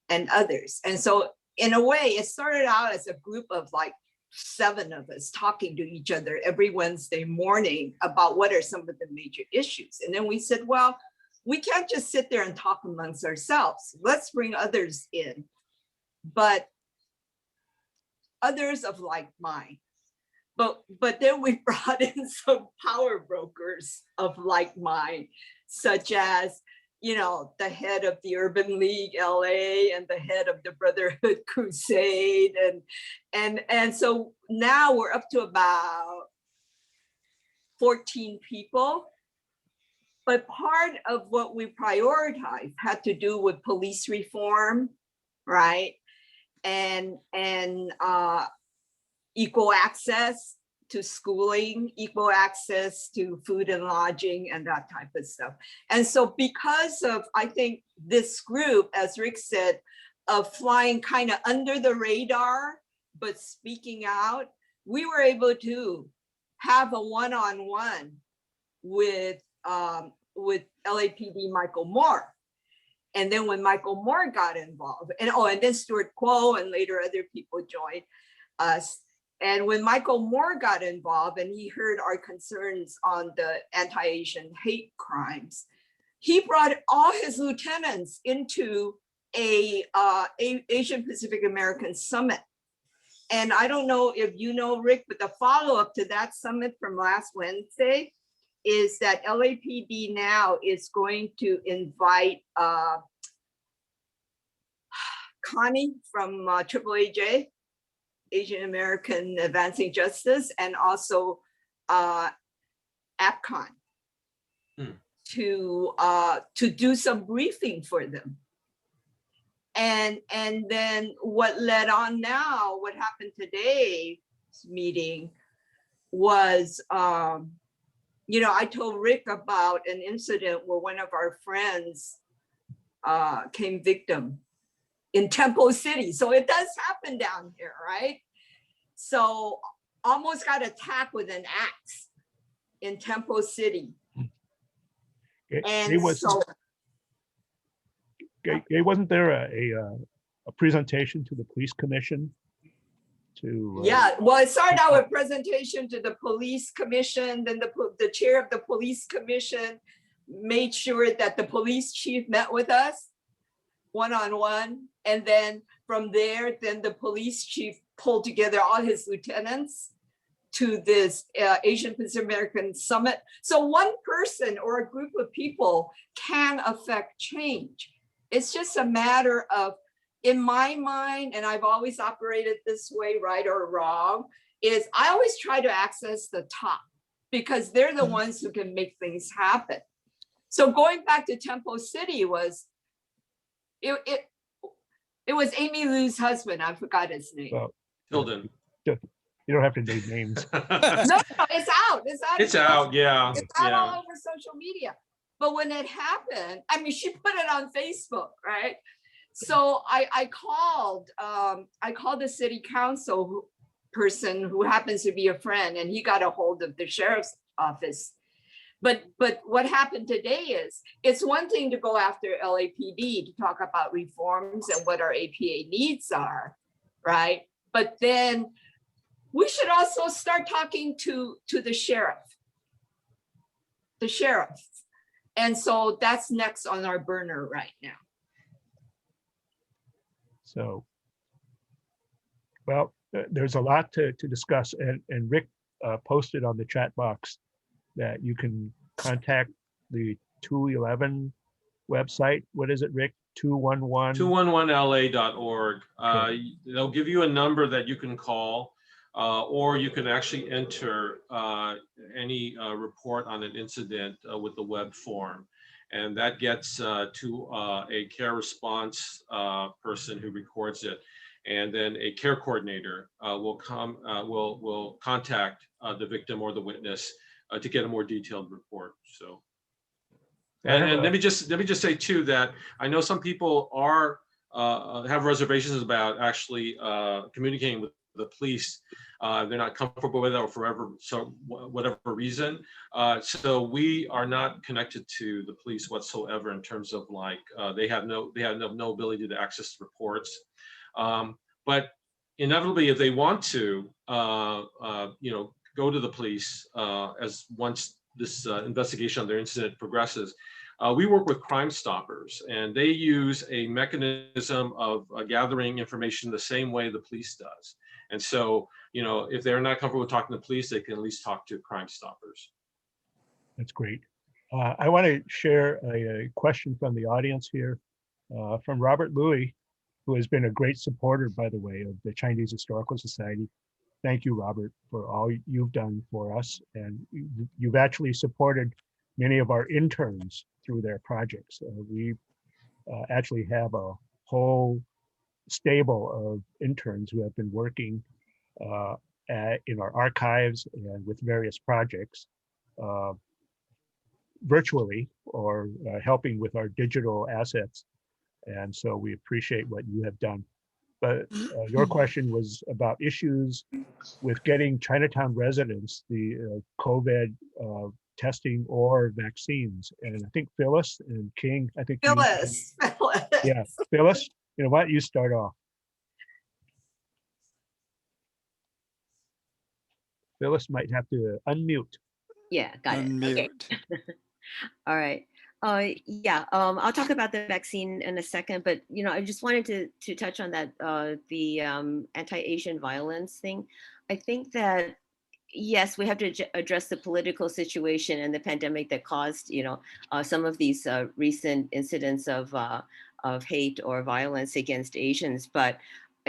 and others. And so in a way, it started out as a group of like 7 of us talking to each other every Wednesday morning about what are some of the major issues. And then we said, well, we can't just sit there and talk amongst ourselves. Let's bring others in, but others of like mind. But then we brought in some power brokers of like mind, such as, the head of the Urban League LA and the head of the Brotherhood Crusade. And so now we're up to about 14 people. But part of what we prioritized had to do with police reform, right? And equal access to schooling, equal access to food and lodging and that type of stuff. And so because of, I think this group, as Rick said, of flying kind of under the radar, but speaking out, we were able to have a one-on-one with LAPD Michael Moore. And then when Michael Moore got involved, and then Stuart Kuo and later other people joined us. And when Michael Moore got involved and he heard our concerns on the anti-Asian hate crimes, he brought all his lieutenants into a Asian Pacific American summit. And I don't know if you know, Rick, but the follow-up to that summit from last Wednesday is that LAPD now is going to invite Connie from AAAJ, Asian American Advancing Justice, and also APCON to do some briefing for them. And then what led on now, what happened today's meeting was, you know, I told Rick about an incident where one of our friends came victim in Temple City. So it does happen down here, right? So almost got attacked with an axe in Temple City. And so wasn't there a presentation to the police commission to yeah, well, it started out with presentation to the police commission, then the chair of the police commission made sure that the police chief met with us one-on-one, and then from there, then the police chief pulled together all his lieutenants to this Asian Pacific American summit. So one person or a group of people can affect change. It's just a matter of, in my mind, and I've always operated this way, right or wrong, is I always try to access the top because they're the ones who can make things happen. So going back to Temple City was, it was Amy Lou's husband. I forgot his name. Well, Tilden. you don't have to name names. No, it's out. It's out, yeah. It's out all over social media. But when it happened, I mean, she put it on Facebook, right? So I called the city council person who happens to be a friend, and he got a hold of the sheriff's office. But what happened today is, it's one thing to go after LAPD to talk about reforms and what our APA needs are, right? But then we should also start talking to the sheriff. And so that's next on our burner right now. So, well, there's a lot to discuss, and Rick posted on the chat box that you can contact the 211 website. What is it, Rick? 211? 211la.org. Okay. They'll give you a number that you can call, or you can actually enter any report on an incident with the web form. And that gets to a care response person who records it. And then a care coordinator will contact the victim or the witness to get a more detailed report. So, and let me just say too that I know some people have reservations about actually communicating with the police. They're not comfortable with it or whatever reason. So we are not connected to the police whatsoever in terms of like they have no ability to access reports. But inevitably, if they want to, go to the police once this investigation on their incident progresses. We work with Crime Stoppers, and they use a mechanism of gathering information the same way the police does. And so, if they're not comfortable with talking to the police, they can at least talk to Crime Stoppers. That's great. I want to share a question from the audience here from Robert Louis, who has been a great supporter, by the way, of the Chinese Historical Society. Thank you, Robert, for all you've done for us. And you've actually supported many of our interns through their projects. We actually have a whole stable of interns who have been working in our archives and with various projects uh, virtually or helping with our digital assets. And so we appreciate what you have done. But your question was about issues with getting Chinatown residents the COVID testing or vaccines. And I think Phyllis and King, I think you, Phyllis. yeah, Phyllis, why don't you start off? Phyllis might have to unmute. Yeah, got it. Okay. Unmute. All right. I'll talk about the vaccine in a second, but I just wanted to touch on that the anti-Asian violence thing. I think that yes, we have to address the political situation and the pandemic that caused some of these recent incidents of hate or violence against Asians, but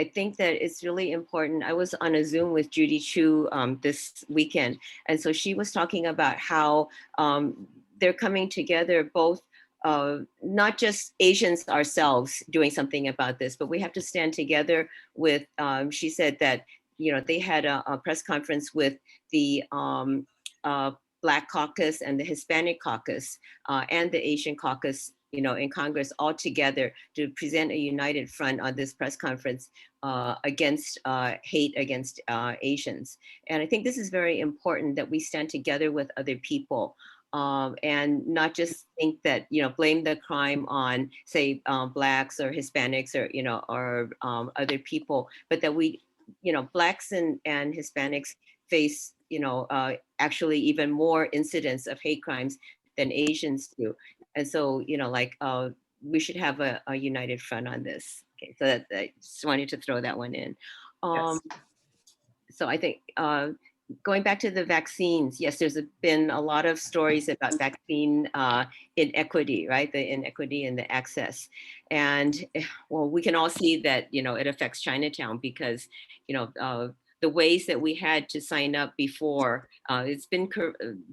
I think that it's really important. I was on a Zoom with Judy Chu this weekend, and so she was talking about how they're coming together, both not just Asians ourselves doing something about this, but we have to stand together with, she said that, they had a press conference with the Black Caucus and the Hispanic Caucus and the Asian Caucus, in Congress all together to present a united front on this press conference against hate against Asians. And I think this is very important that we stand together with other people and not just think that, blame the crime on, say, Blacks or Hispanics or other people, but that we, Blacks and Hispanics face, actually even more incidents of hate crimes than Asians do. And so, we should have a united front on this. Okay, so that, I just wanted to throw that one in. Yes. So I think going back to the vaccines, yes, there's been a lot of stories about vaccine inequity, right? The inequity in the access. And well, we can all see that, it affects Chinatown because, the ways that we had to sign up before, it's been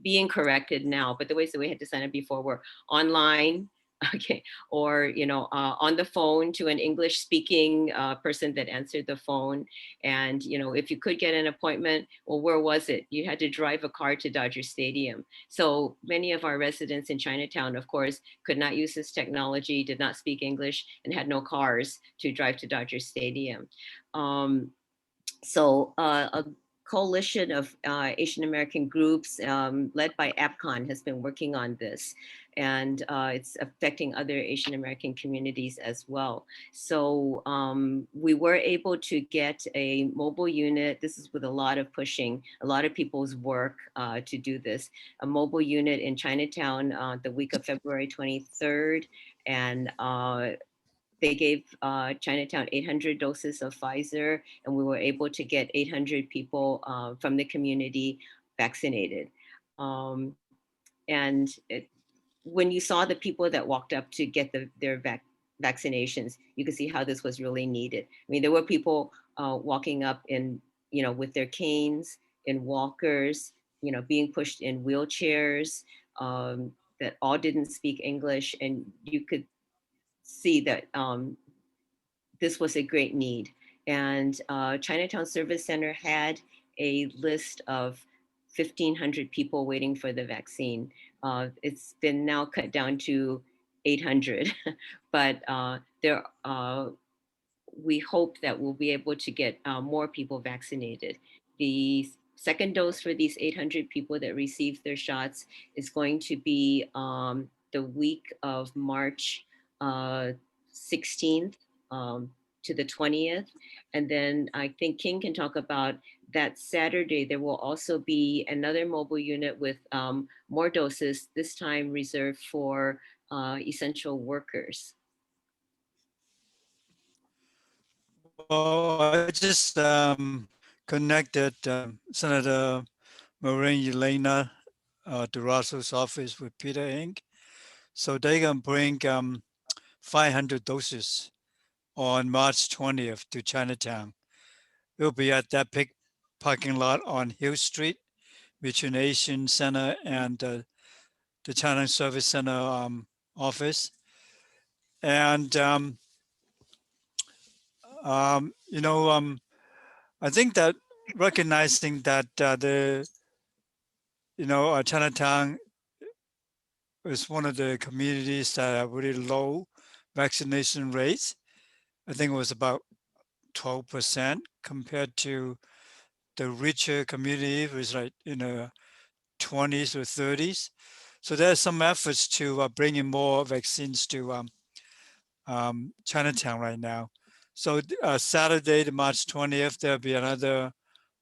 being corrected now, but the ways that we had to sign up before were online, okay, or on the phone to an English speaking person that answered the phone. And if you could get an appointment, well, where was it? You had to drive a car to Dodger Stadium. So many of our residents in Chinatown, of course, could not use this technology, did not speak English, and had no cars to drive to Dodger Stadium. So a coalition of Asian American groups led by APCON has been working on this, and it's affecting other Asian American communities as well. So we were able to get a mobile unit. This is with a lot of pushing, a lot of people's work to do this, a mobile unit in Chinatown the week of February 23rd. And they gave Chinatown 800 doses of Pfizer, and we were able to get 800 people from the community vaccinated. And when you saw the people that walked up to get their vaccinations, you could see how this was really needed. I mean, there were people walking up in, with their canes, in walkers, being pushed in wheelchairs that all didn't speak English, and you could see that this was a great need. And Chinatown Service Center had a list of 1,500 people waiting for the vaccine. It's been now cut down to 800, but we hope that we'll be able to get more people vaccinated. The second dose for these 800 people that received their shots is going to be the week of March 16th to the 20th. And then I think King can talk about that Saturday. There will also be another mobile unit with more doses, this time reserved for essential workers. Well, I just connected Senator Maureen Elena Durasso's office with Peter Eng. So they can bring 500 doses on March 20th to Chinatown. We'll be at that big parking lot on Hill Street between Asian Center and the China Service Center office. And, I think that recognizing that Chinatown is one of the communities that have really low vaccination rates. I think it was about 12% compared to the richer community was like in the 20s or 30s. So there's some efforts to bring in more vaccines to Chinatown right now. So Saturday, the March 20th, there'll be another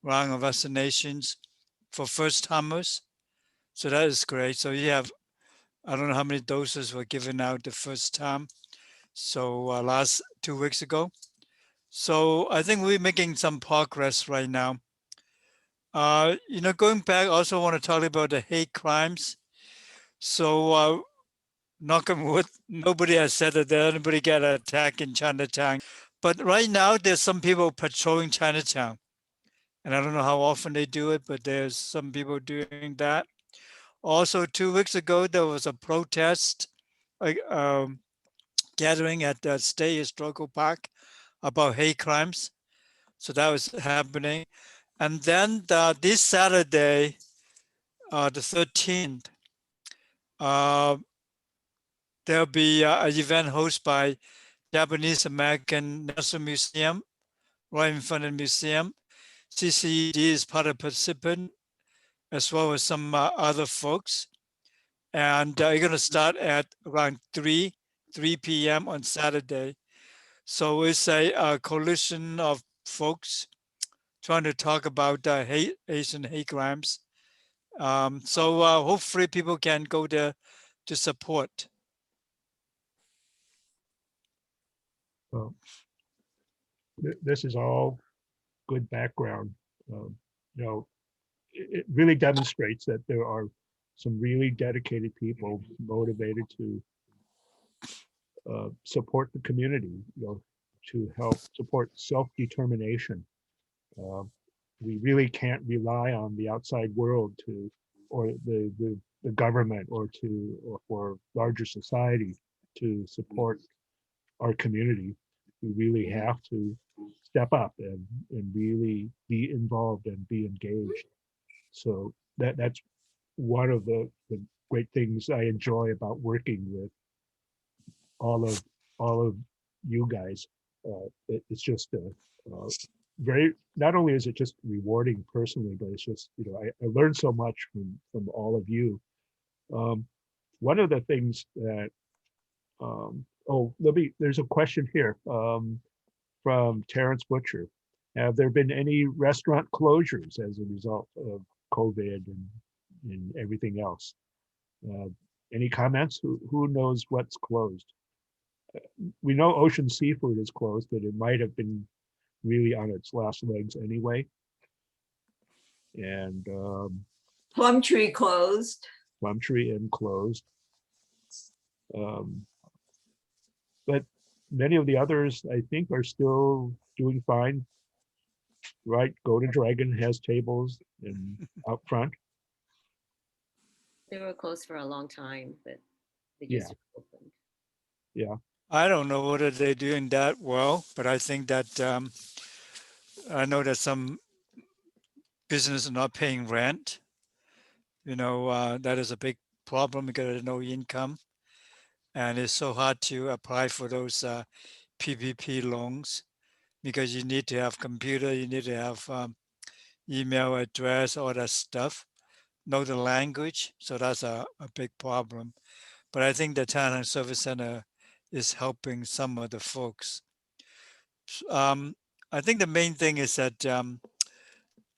round of vaccinations for first timers. So that is great. So you have, I don't know how many doses were given out the first time. So last 2 weeks ago. So I think we're making some progress right now. Going back, I also want to talk about the hate crimes. So knock on wood, nobody has said that anybody got attacked in Chinatown. But right now, there's some people patrolling Chinatown. And I don't know how often they do it, but there's some people doing that. Also, 2 weeks ago, there was a protest gathering at the State Historical Park about hate crimes. So that was happening. And then this Saturday, the 13th, there'll be an event hosted by Japanese American National Museum, right in front of the museum. CCD is part of participant, as well as some other folks. And you're going to start at around 3 p.m. on Saturday. So it's a coalition of folks trying to talk about Asian hate crimes. So hopefully people can go there to support. Well, this is all good background. It really demonstrates that there are some really dedicated people motivated to support the community, to help support self-determination. We really can't rely on the outside world or the government or for larger society to support our community. We really have to step up and really be involved and be engaged. So that's one of the great things I enjoy about working with all of you guys. It's just very, not only is it just rewarding personally, but it's just, I learned so much from all of you. One of the things that there's a question here from Terrence Butcher. Have there been any restaurant closures as a result of COVID and everything else? Any comments? Who knows what's closed? We know Ocean Seafood is closed, but it might have been really on its last legs anyway. And Plumtree closed. Plumtree Inn closed. But many of the others, I think, are still doing fine. Right? Golden Dragon has tables and out front. They were closed for a long time, but they Yeah. just opened. Yeah. I don't know whether they're doing that well, but I think that I know that some businesses are not paying rent. That is a big problem because there's no income. And it's so hard to apply for those PPP loans because you need to have computer, you need to have email address, all that stuff, know the language. So that's a big problem. But I think the Chinatown Service Center is helping some of the folks. I think the main thing is that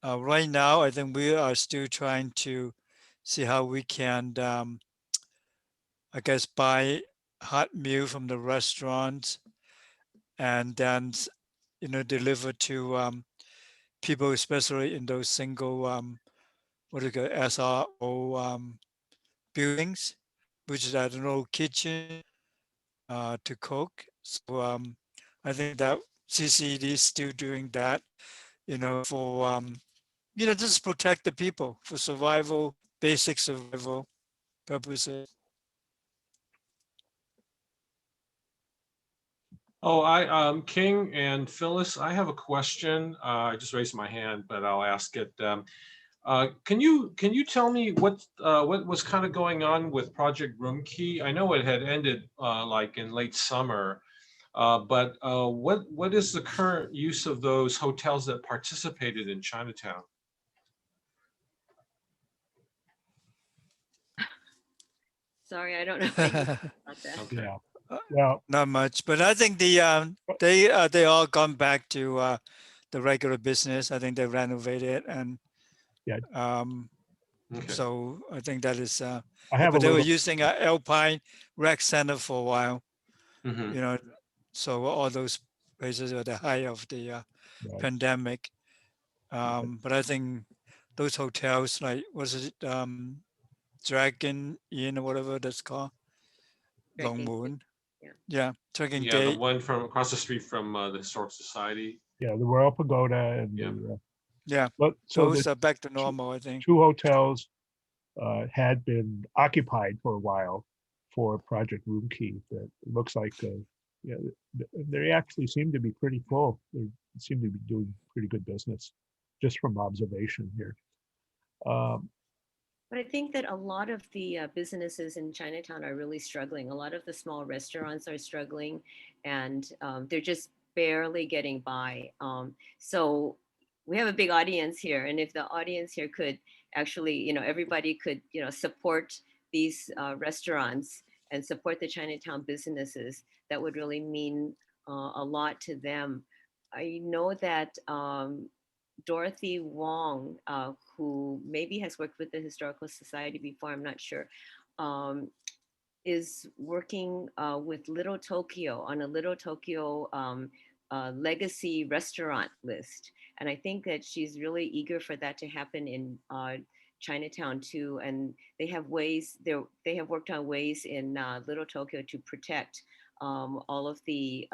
right now, I think we are still trying to see how we can, I guess, buy hot meal from the restaurants and then, deliver to people, especially in those single, what do you call SRO buildings, which is, I don't know, kitchen to cook. So I think that CCD is still doing that, for, just protect the people for survival, basic survival purposes. Oh, King and Phyllis, I have a question. I just raised my hand, but I'll ask it. Can you tell me what was kind of going on with Project Room Key? I know it had ended like in late summer, but what is the current use of those hotels that participated in Chinatown? Sorry, I don't know anything about that. Okay. Yeah. Well, Not much, but I think they all gone back to the regular business. I think they renovated and Yeah. Okay. so I think that is I have a but they were little, using Alpine Rec Center for a while, Mhm. you know, so all those places were the height of the right, pandemic. But I think those hotels like was it Dragon Inn or whatever that's called, Long Trekking, Moon, yeah. yeah, Dragon Yeah, the Gate, one from across the street from the Historic Society. yeah, the Royal Pagoda and Yeah. the, yeah, but so the those are back to normal, I think. two hotels had been occupied for a while for Project Room Key. That it looks like, yeah, they actually seem to be pretty full. They seem to be doing pretty good business, just from observation here. Um, But I think that a lot of the businesses in Chinatown are really struggling. A lot of the small restaurants are struggling, and they're just barely getting by. So we have a big audience here, and if the audience here could actually, everybody could, support these restaurants and support the Chinatown businesses, that would really mean a lot to them. I know that Dorothy Wong, who maybe has worked with the Historical Society before, I'm not sure, um, is working with Little Tokyo on a Little Tokyo legacy restaurant list. And I think that she's really eager for that to happen in Chinatown too. And they have ways, they have worked on ways in Little Tokyo to protect all of the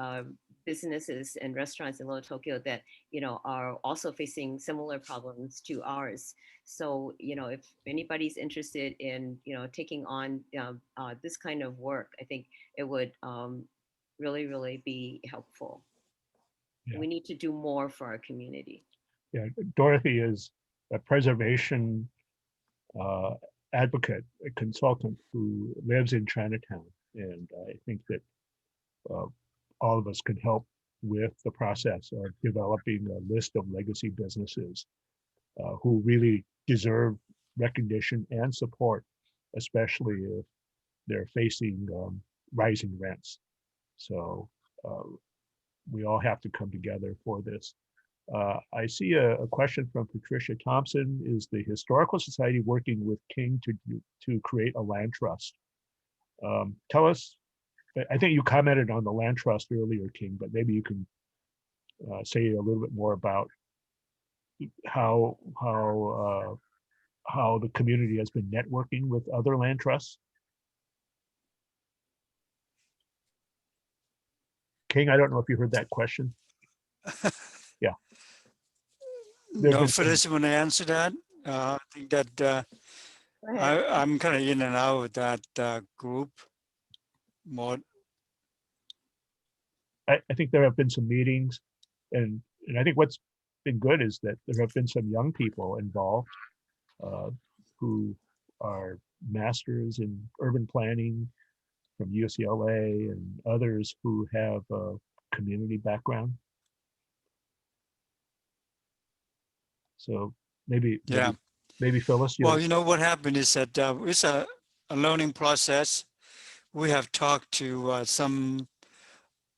businesses and restaurants in Little Tokyo that are also facing similar problems to ours. So if anybody's interested in taking on this kind of work, I think it would really be helpful. Yeah. We need to do more for our community. yeah, Dorothy is a preservation uh, advocate, a consultant who lives in Chinatown, and I think that uh, all of us could help with the process of developing a list of legacy businesses who really deserve recognition and support, especially if they're facing rising rents. So uh, we all have to come together for this. I see a question from Patricia Thompson. Is the Historical Society working with King to create a land trust? Tell us, I think you commented on the land trust earlier, King, but maybe you can say a little bit more about how the community has been networking with other land trusts. King, I don't know if you heard that question. Yeah. There've No, been some, Phyllis, want to answer that? I think that Go ahead. I'm kind of in and out of that group more. I think there have been some meetings, and I think what's been good is that there have been some young people involved uh, who are masters in urban planning from UCLA and others who have a community background. So maybe Yeah. Phyllis, Well, you what happened is that it's a learning process. We have talked to some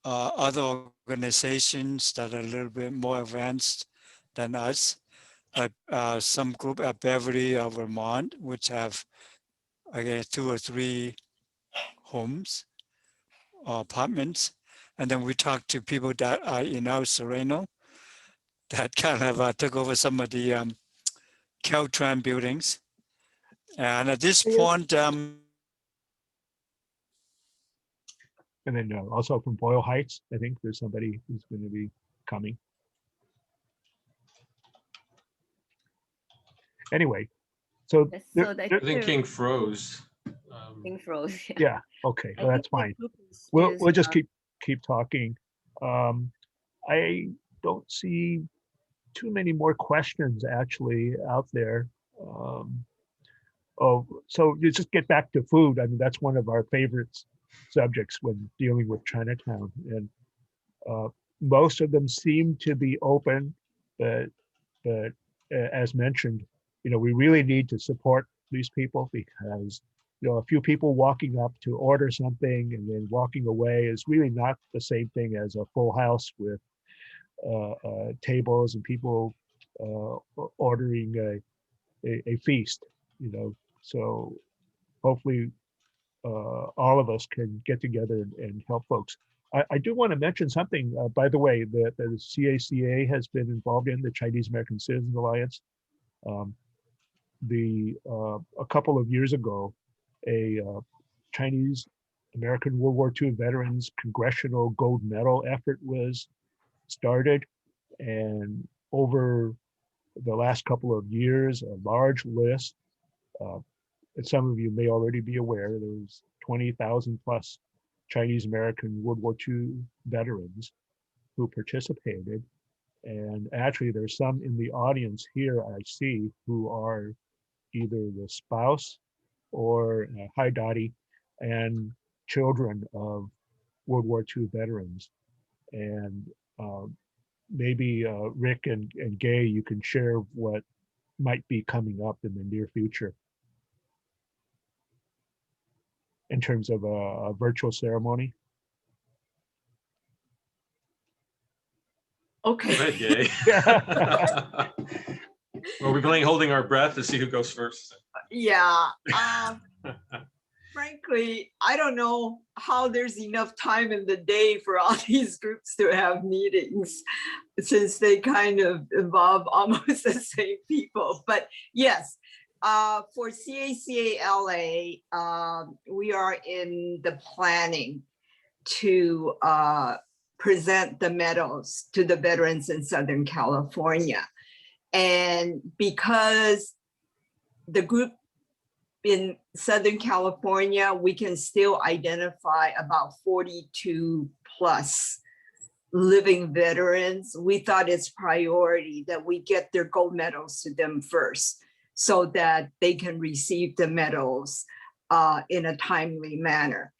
other organizations that are a little bit more advanced than us, like some group at Beverly, Vermont, which have, I guess, 2 or 3 homes or apartments. And then we talked to people that are in El Sereno that kind of took over some of the Caltran buildings. And at this point, and then also from Boyle Heights, I think there's somebody who's going to be coming. Anyway, so Yes, there, so I I think think King froze. King froze. yeah, okay, I well, think that's the fine. group We'll just is, keep talking. I don't see too many more questions actually out there. Oh, so you just get back to food. I mean, that's one of our favorite subjects when dealing with Chinatown. And uh, most of them seem to be open, but as mentioned, we really need to support these people because a few people walking up to order something and then walking away is really not the same thing as a full house with tables and people ordering a feast. So hopefully all of us can get together and help folks. I do want to mention something, by the way, that the CACA has been involved in, the Chinese American Citizens Alliance. Um, a couple of years ago, a Chinese American World War II veterans congressional gold medal effort was started. And over the last couple of years, a large list, and some of you may already be aware, there's 20,000 plus Chinese American World War II veterans who participated. And actually, there's some in the audience here I see who are either the spouse or hi Dottie and children of World War II veterans. And maybe Rick and Gay, you can share what might be coming up in the near future in terms of a virtual ceremony. Okay. Go ahead, Gay. Are we playing holding our breath to see who goes first? Yeah. Frankly, I don't know how there's enough time in the day for all these groups to have meetings, since they kind of involve almost the same people. But yes, for CACA LA, we are in the planning to present the medals to the veterans in Southern California. And because the group in Southern California, we can still identify about 42 plus living veterans. We thought it's priority that we get their gold medals to them first so that they can receive the medals in a timely manner.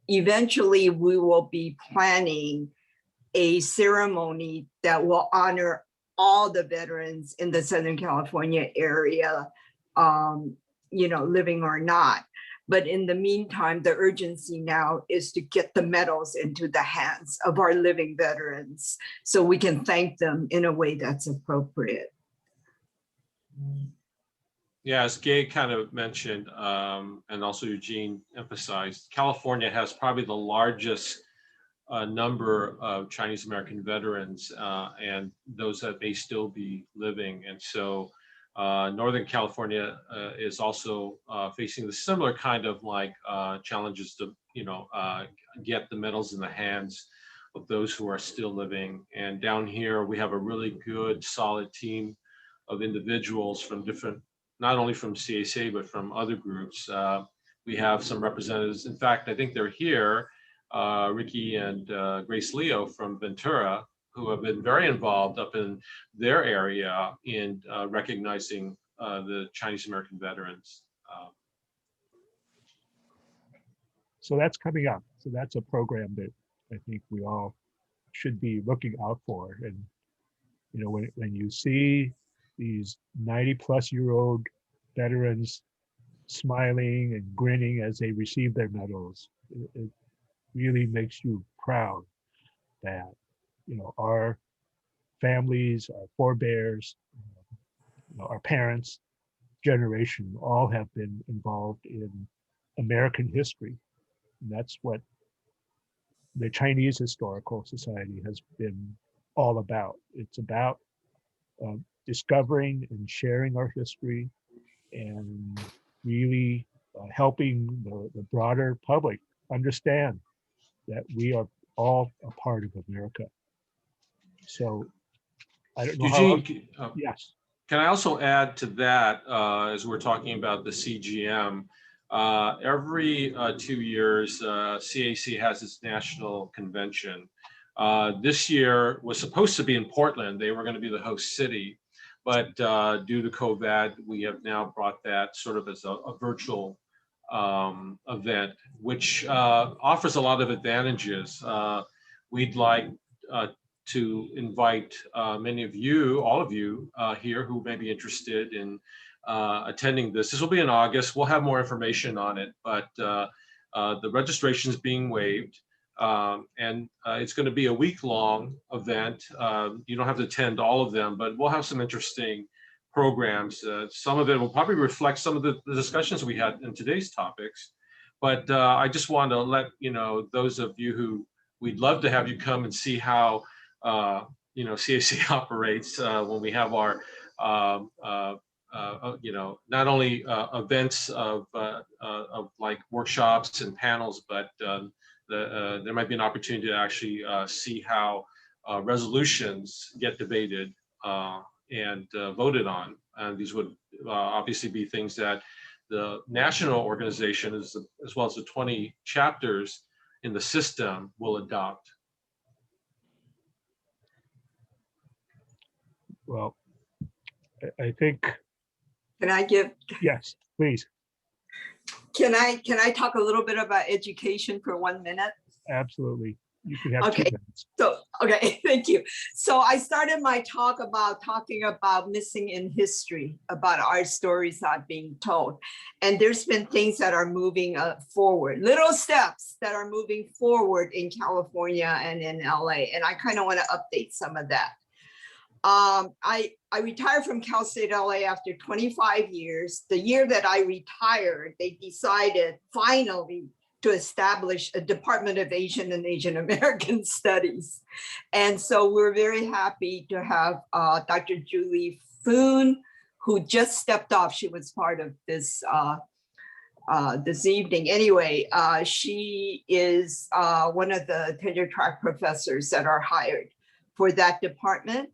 Eventually, we will be planning a ceremony that will honor all the veterans in the Southern California area, living or not. But in the meantime, the urgency now is to get the medals into the hands of our living veterans so we can thank them in a way that's appropriate. Yeah, as Gay kind of mentioned, and also Eugene emphasized, California has probably the largest number of Chinese American veterans and those that may still be living. And so Northern California is also facing the similar kind of challenges to, get the medals in the hands of those who are still living. And down here, we have a really good, solid team of individuals from different, not only from CACA, but from other groups. We have some representatives. In fact, I think they're here, Ricky and Grace Leo from Ventura, who have been very involved up in their area in recognizing the Chinese American veterans. So that's coming up. So that's a program that I think we all should be looking out for. And, when you see these 90-plus-year-old veterans smiling and grinning as they receive their medals, it really makes you proud that, our families, our forebears, our parents' generation all have been involved in American history. And that's what the Chinese Historical Society has been all about. It's about discovering and sharing our history and really helping the broader public understand that we are all a part of America. So I don't know Eugene, yes. Can I also add to that, as we're talking about the CGM, every 2 years, CAC has its national convention This year was supposed to be in Portland. They were going to be the host city, but due to COVID, we have now brought that sort of as a virtual event, which offers a lot of advantages. We'd like to invite many of you, all of you here who may be interested in attending this. This will be in August. We'll have more information on it, but the registration is being waived. And it's going to be a week-long event. You don't have to attend all of them, but we'll have some interesting programs. Some of it will probably reflect some of the discussions we had in today's topics. But I just want to let you know, those of you who we'd love to have you come and see how CAC operates when we have our not only events of like workshops and panels, but there might be an opportunity to actually see how resolutions get debated and voted on. And these would obviously be things that the national organization, as well as the 20 chapters in the system, will adopt. Well, I think, Can I give, yes, please. can I talk a little bit about education for 1 minute? Absolutely. You can have 2 Okay. minutes. So, okay, thank you. So I started my talk about talking about missing in history, about our stories not being told. And there's been things that are moving forward, little steps that are moving forward in California and in LA. And I kind of want to update some of that. I retired from Cal State LA after 25 years. The year that I retired, they decided finally to establish a Department of Asian and Asian American Studies. And so we're very happy to have Dr. Julie Foon, who just stepped off. She was part of this this evening. Anyway, she is one of the tenure track professors that are hired for that department.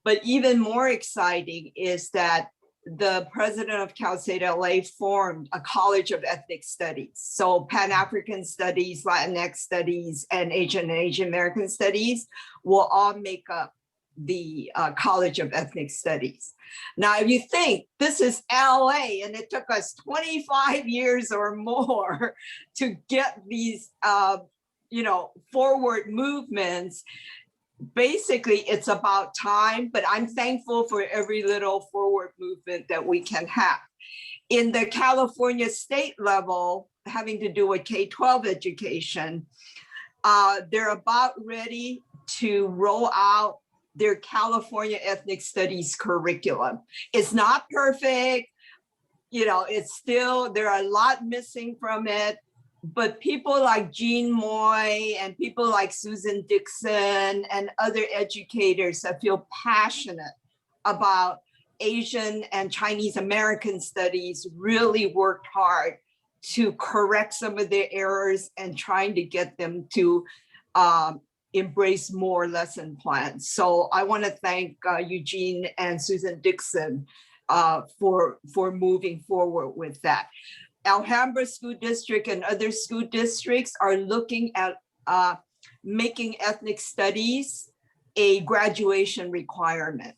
But even more exciting is that the president of Cal State LA formed a College of Ethnic Studies. So Pan-African Studies, Latinx Studies, and Asian American Studies will all make up the College of Ethnic Studies. Now, if you think this is LA and it took us 25 years or more to get these, forward movements, basically it's about time, but I'm thankful for every little forward movement that we can have. In the California state level, having to do with K-12 education, they're about ready to roll out their California Ethnic Studies curriculum. It's not perfect, it's still, there are a lot missing from it. But people like Eugene Moy and people like Susan Dixon and other educators that feel passionate about Asian and Chinese American studies really worked hard to correct some of their errors and trying to get them to embrace more lesson plans. So I want to thank Eugene and Susan Dixon for moving forward with that. Alhambra School District and other school districts are looking at making ethnic studies a graduation requirement.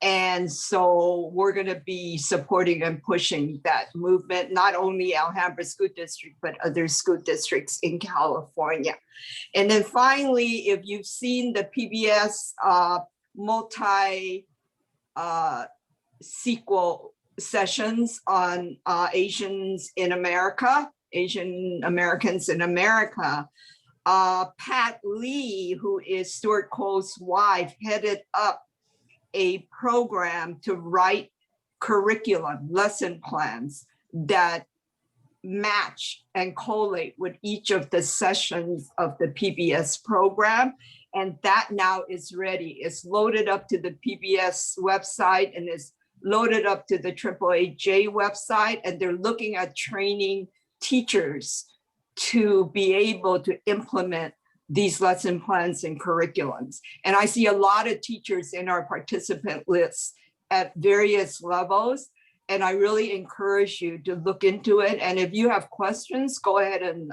And so we're going to be supporting and pushing that movement, not only Alhambra School District, but other school districts in California. And then finally, if you've seen the PBS multi-sequel sessions on Asians in America, Asian Americans in America, Pat Lee, who is Stuart Cole's wife, headed up a program to write curriculum, lesson plans that match and collate with each of the sessions of the PBS program. And that now is ready. It's loaded up to the PBS website and is loaded up to the AAAJ website, and they're looking at training teachers to be able to implement these lesson plans and curriculums. And I see a lot of teachers in our participant list at various levels, and I really encourage you to look into it. And if you have questions, go ahead and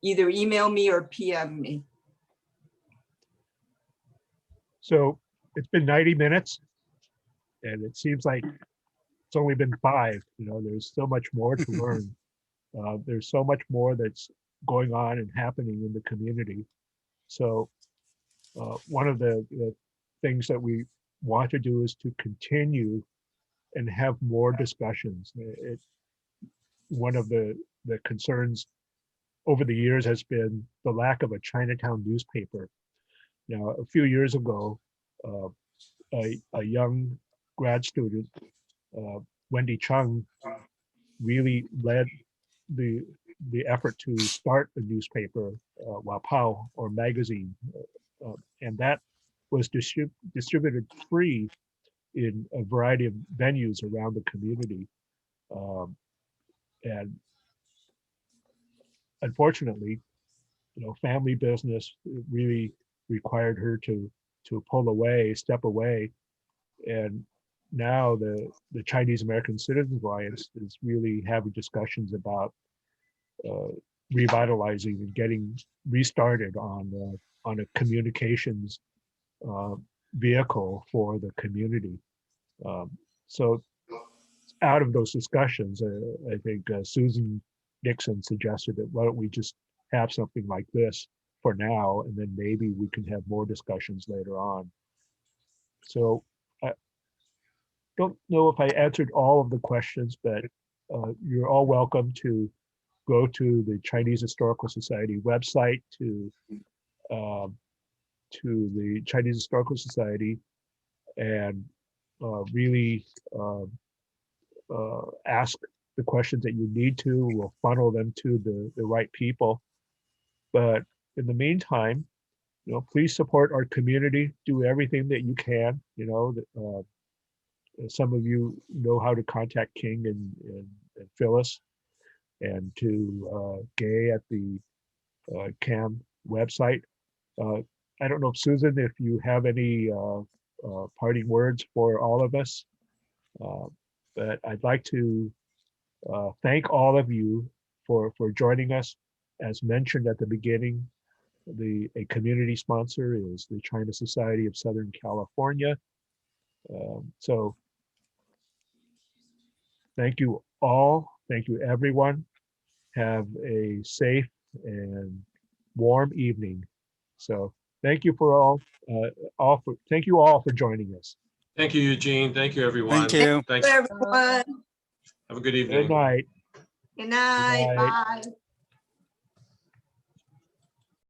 either email me or PM me. So it's been 90 minutes and it seems like it's only been 5. There's so much more to learn. There's so much more that's going on and happening in the community. So one of the things that we want to do is to continue and have more discussions. One of the concerns over the years has been the lack of a Chinatown newspaper. Now, a few years ago, a young grad student, Wendy Chung, really led the effort to start a newspaper, Wapao, or magazine, and that was distributed free in a variety of venues around the community. And unfortunately, family business really required her to step away. And now the Chinese American Citizens Alliance is really having discussions about revitalizing and getting restarted on a communications vehicle for the community. So out of those discussions, I think Susan Dixon suggested that why don't we just have something like this for now, and then maybe we can have more discussions later on. So I don't know if I answered all of the questions, but you're all welcome to go to the Chinese Historical Society website, to the Chinese Historical Society, and really ask the questions that you need to. We'll funnel them to the right people. But in the meantime, please support our community. Do everything that you can. Some of you know how to contact King and Phyllis, and to Gay at the CAM website. I don't know, Susan, if you have any parting words for all of us, but I'd like to thank all of you for joining us. As mentioned at the beginning, a community sponsor is the China Society of Southern California. So thank you all. Thank you, everyone. Have a safe and warm evening. So thank you thank you all for joining us. Thank you, Eugene. Thank you, everyone. Thank you. Thanks. Everyone, Have a good evening. Good night. good night, Good night. bye.